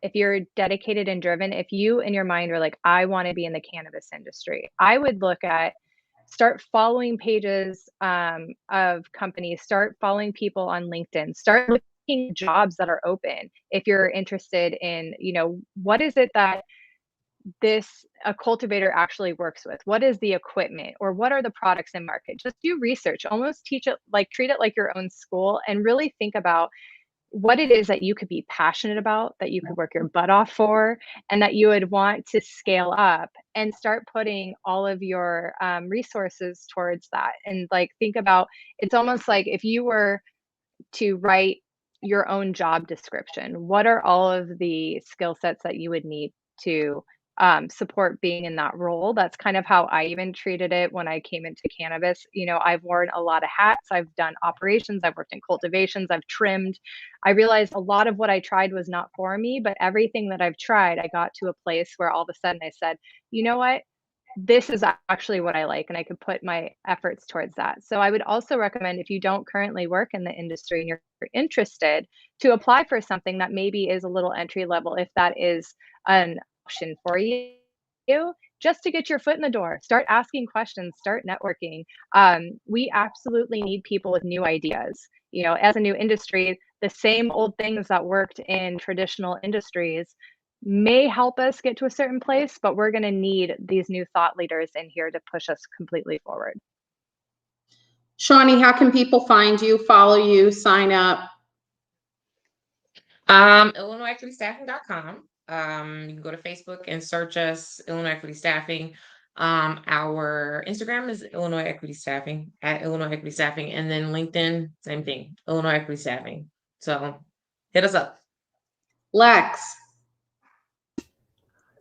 if you're dedicated and driven, if you in your mind are like, I want to be in the cannabis industry, I would look at start following pages of companies, start following people on LinkedIn, start looking at jobs that are open. If you're interested in, what is it that a cultivator actually works with? What is the equipment or what are the products in market? Just do research, almost treat it like your own school and really think about what it is that you could be passionate about, that you could work your butt off for, and that you would want to scale up and start putting all of your resources towards that. And like, think about, it's almost like if you were to write your own job description, what are all of the skill sets that you would need to support being in that role? That's kind of how I even treated it when I came into cannabis. I've worn a lot of hats. I've done operations, I've worked in cultivations, I've trimmed. I realized a lot of what I tried was not for me, but everything that I've tried, I got to a place where all of a sudden I said, you know what? This is actually what I like, and I could put my efforts towards that. So I would also recommend, if you don't currently work in the industry and you're interested, to apply for something that maybe is a little entry level, if that is an option for you, just to get your foot in the door. Start asking questions, start networking. We absolutely need people with new ideas. As a new industry, the same old things that worked in traditional industries may help us get to a certain place, but we're going to need these new thought leaders in here to push us completely forward. Shauni, how can people find you, follow you, sign up? IllinoisEquityStaffing.com. You can go to Facebook and search us, Illinois Equity Staffing. Our Instagram is Illinois Equity Staffing, at Illinois Equity Staffing, and then LinkedIn, same thing, Illinois Equity Staffing. So hit us up. Lex.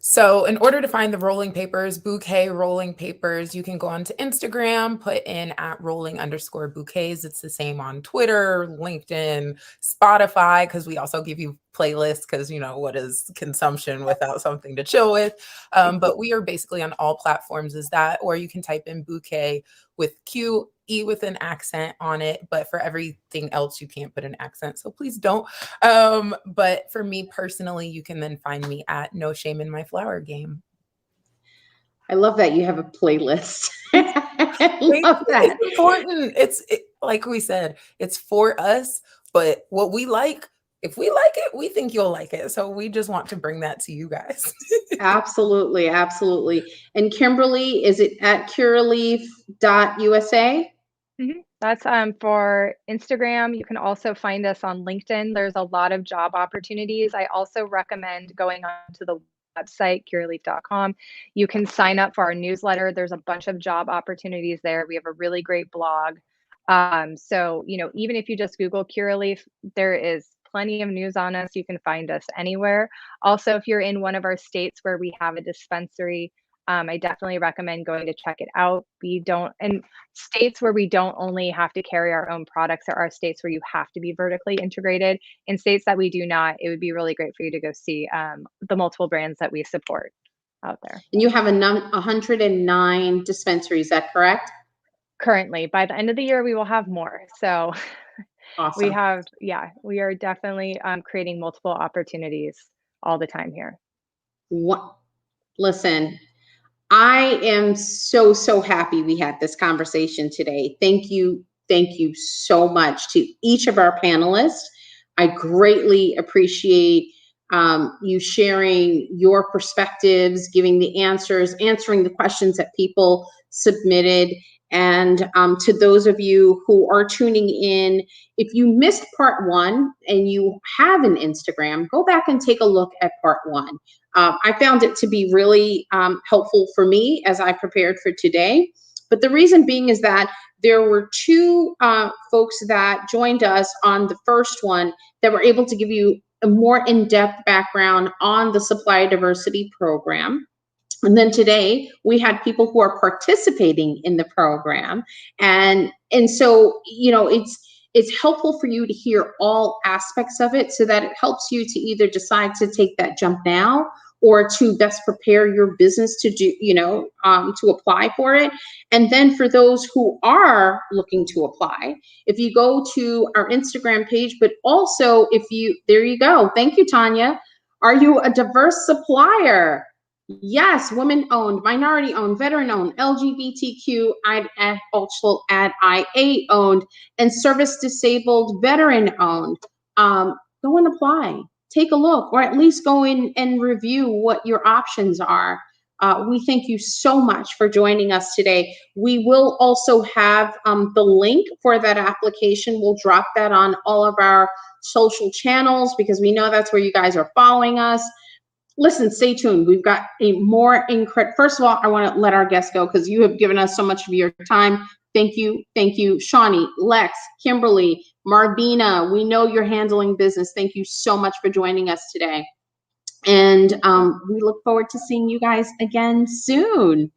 So in order to find the rolling papers, Bouquet Rolling Papers, you can go onto Instagram, put in @rolling_bouquets. It's the same on Twitter, LinkedIn, Spotify, because we also give you playlists because, what is consumption without something to chill with? But we are basically on all platforms as that, or you can type in Bouquet with QE with an accent on it. But for everything else, you can't put an accent. So please don't. But for me personally, you can then find me at No Shame in My Flower Game. I love that you have a playlist. I love that. It's important. Like we said, it's for us, but what we like, if we like it, we think you'll like it. So we just want to bring that to you guys. Absolutely. Absolutely. And Kimberly, is it at Curaleaf.usa? Mm-hmm. That's for Instagram. You can also find us on LinkedIn. There's a lot of job opportunities. I also recommend going on to the website, cureleaf.com. You can sign up for our newsletter. There's a bunch of job opportunities there. We have a really great blog. So, even if you just Google Cureleaf, there is plenty of news on us. You can find us anywhere. Also, if you're in one of our states where we have a dispensary, I definitely recommend going to check it out. And states where we don't only have to carry our own products, there are states where you have to be vertically integrated. In states that we do not, it would be really great for you to go see the multiple brands that we support out there. And you have 109 dispensaries, is that correct? Currently, by the end of the year, we will have more. So Awesome. we are definitely creating multiple opportunities all the time here. Listen, I am so, so happy we had this conversation today. Thank you. Thank you so much to each of our panelists. I greatly appreciate you sharing your perspectives, giving the answers, answering the questions that people submitted. And to those of you who are tuning in, if you missed part 1 and you have an Instagram, go back and take a look at part 1. I found it to be really helpful for me as I prepared for today. But the reason being is that there were two folks that joined us on the first one that were able to give you a more in-depth background on the Supplier Diversity program. And then today we had people who are participating in the program. And so, you know, it's helpful for you to hear all aspects of it so that it helps you to either decide to take that jump now or to best prepare your business to do, you know, to apply for it. And then for those who are looking to apply, if you go to our Instagram page, but also if you, there you go. Thank you, Tanya. Are you a diverse supplier? Yes, women-owned, minority-owned, veteran-owned, LGBTQ, I'd also add IA-owned, and service-disabled, veteran-owned. Go and apply. Take a look, or at least go in and review what your options are. We thank you so much for joining us today. We will also have the link for that application. We'll drop that on all of our social channels because we know that's where you guys are following us. Listen, stay tuned. We've got a more incredible. First of all, I want to let our guests go because you have given us so much of your time. Thank you. Thank you, Shauni, Lex, Kimberly, Marvina. We know you're handling business. Thank you so much for joining us today. And we look forward to seeing you guys again soon.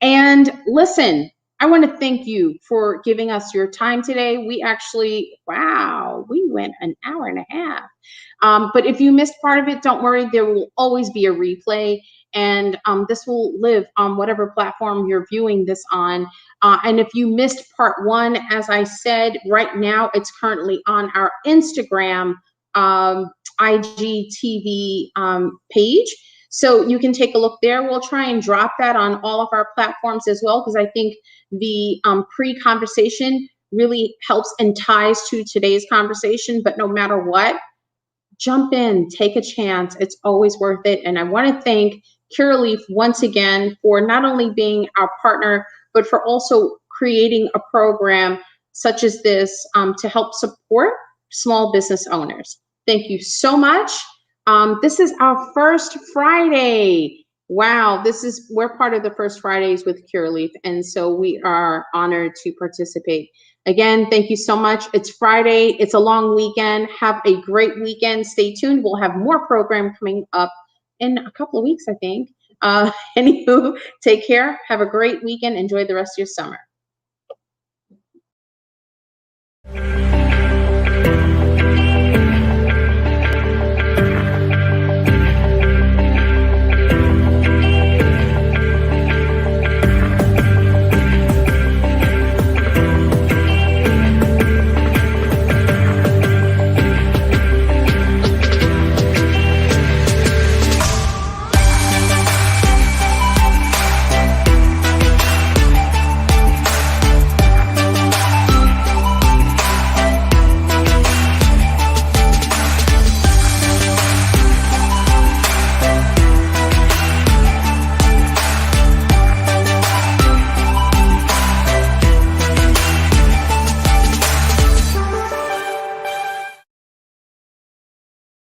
And listen, I want to thank you for giving us your time today. We actually, wow, we went an hour and a half. But if you missed part of it, don't worry, there will always be a replay. And this will live on whatever platform you're viewing this on. And if you missed part one, as I said, right now it's currently on our Instagram IGTV page. So you can take a look there. We'll try and drop that on all of our platforms as well, because I think the pre-conversation really helps and ties to today's conversation. But no matter what, jump in, take a chance. It's always worth it. And I want to thank Cureleaf once again for not only being our partner, but for also creating a program such as this to help support small business owners. Thank you so much. This is our first Friday. Wow, we're part of the First Fridays with Cureleaf, and so we are honored to participate. Again, thank you so much. It's Friday. It's a long weekend. Have a great weekend. Stay tuned. We'll have more program coming up in a couple of weeks, I think. Anywho, take care. Have a great weekend. Enjoy the rest of your summer.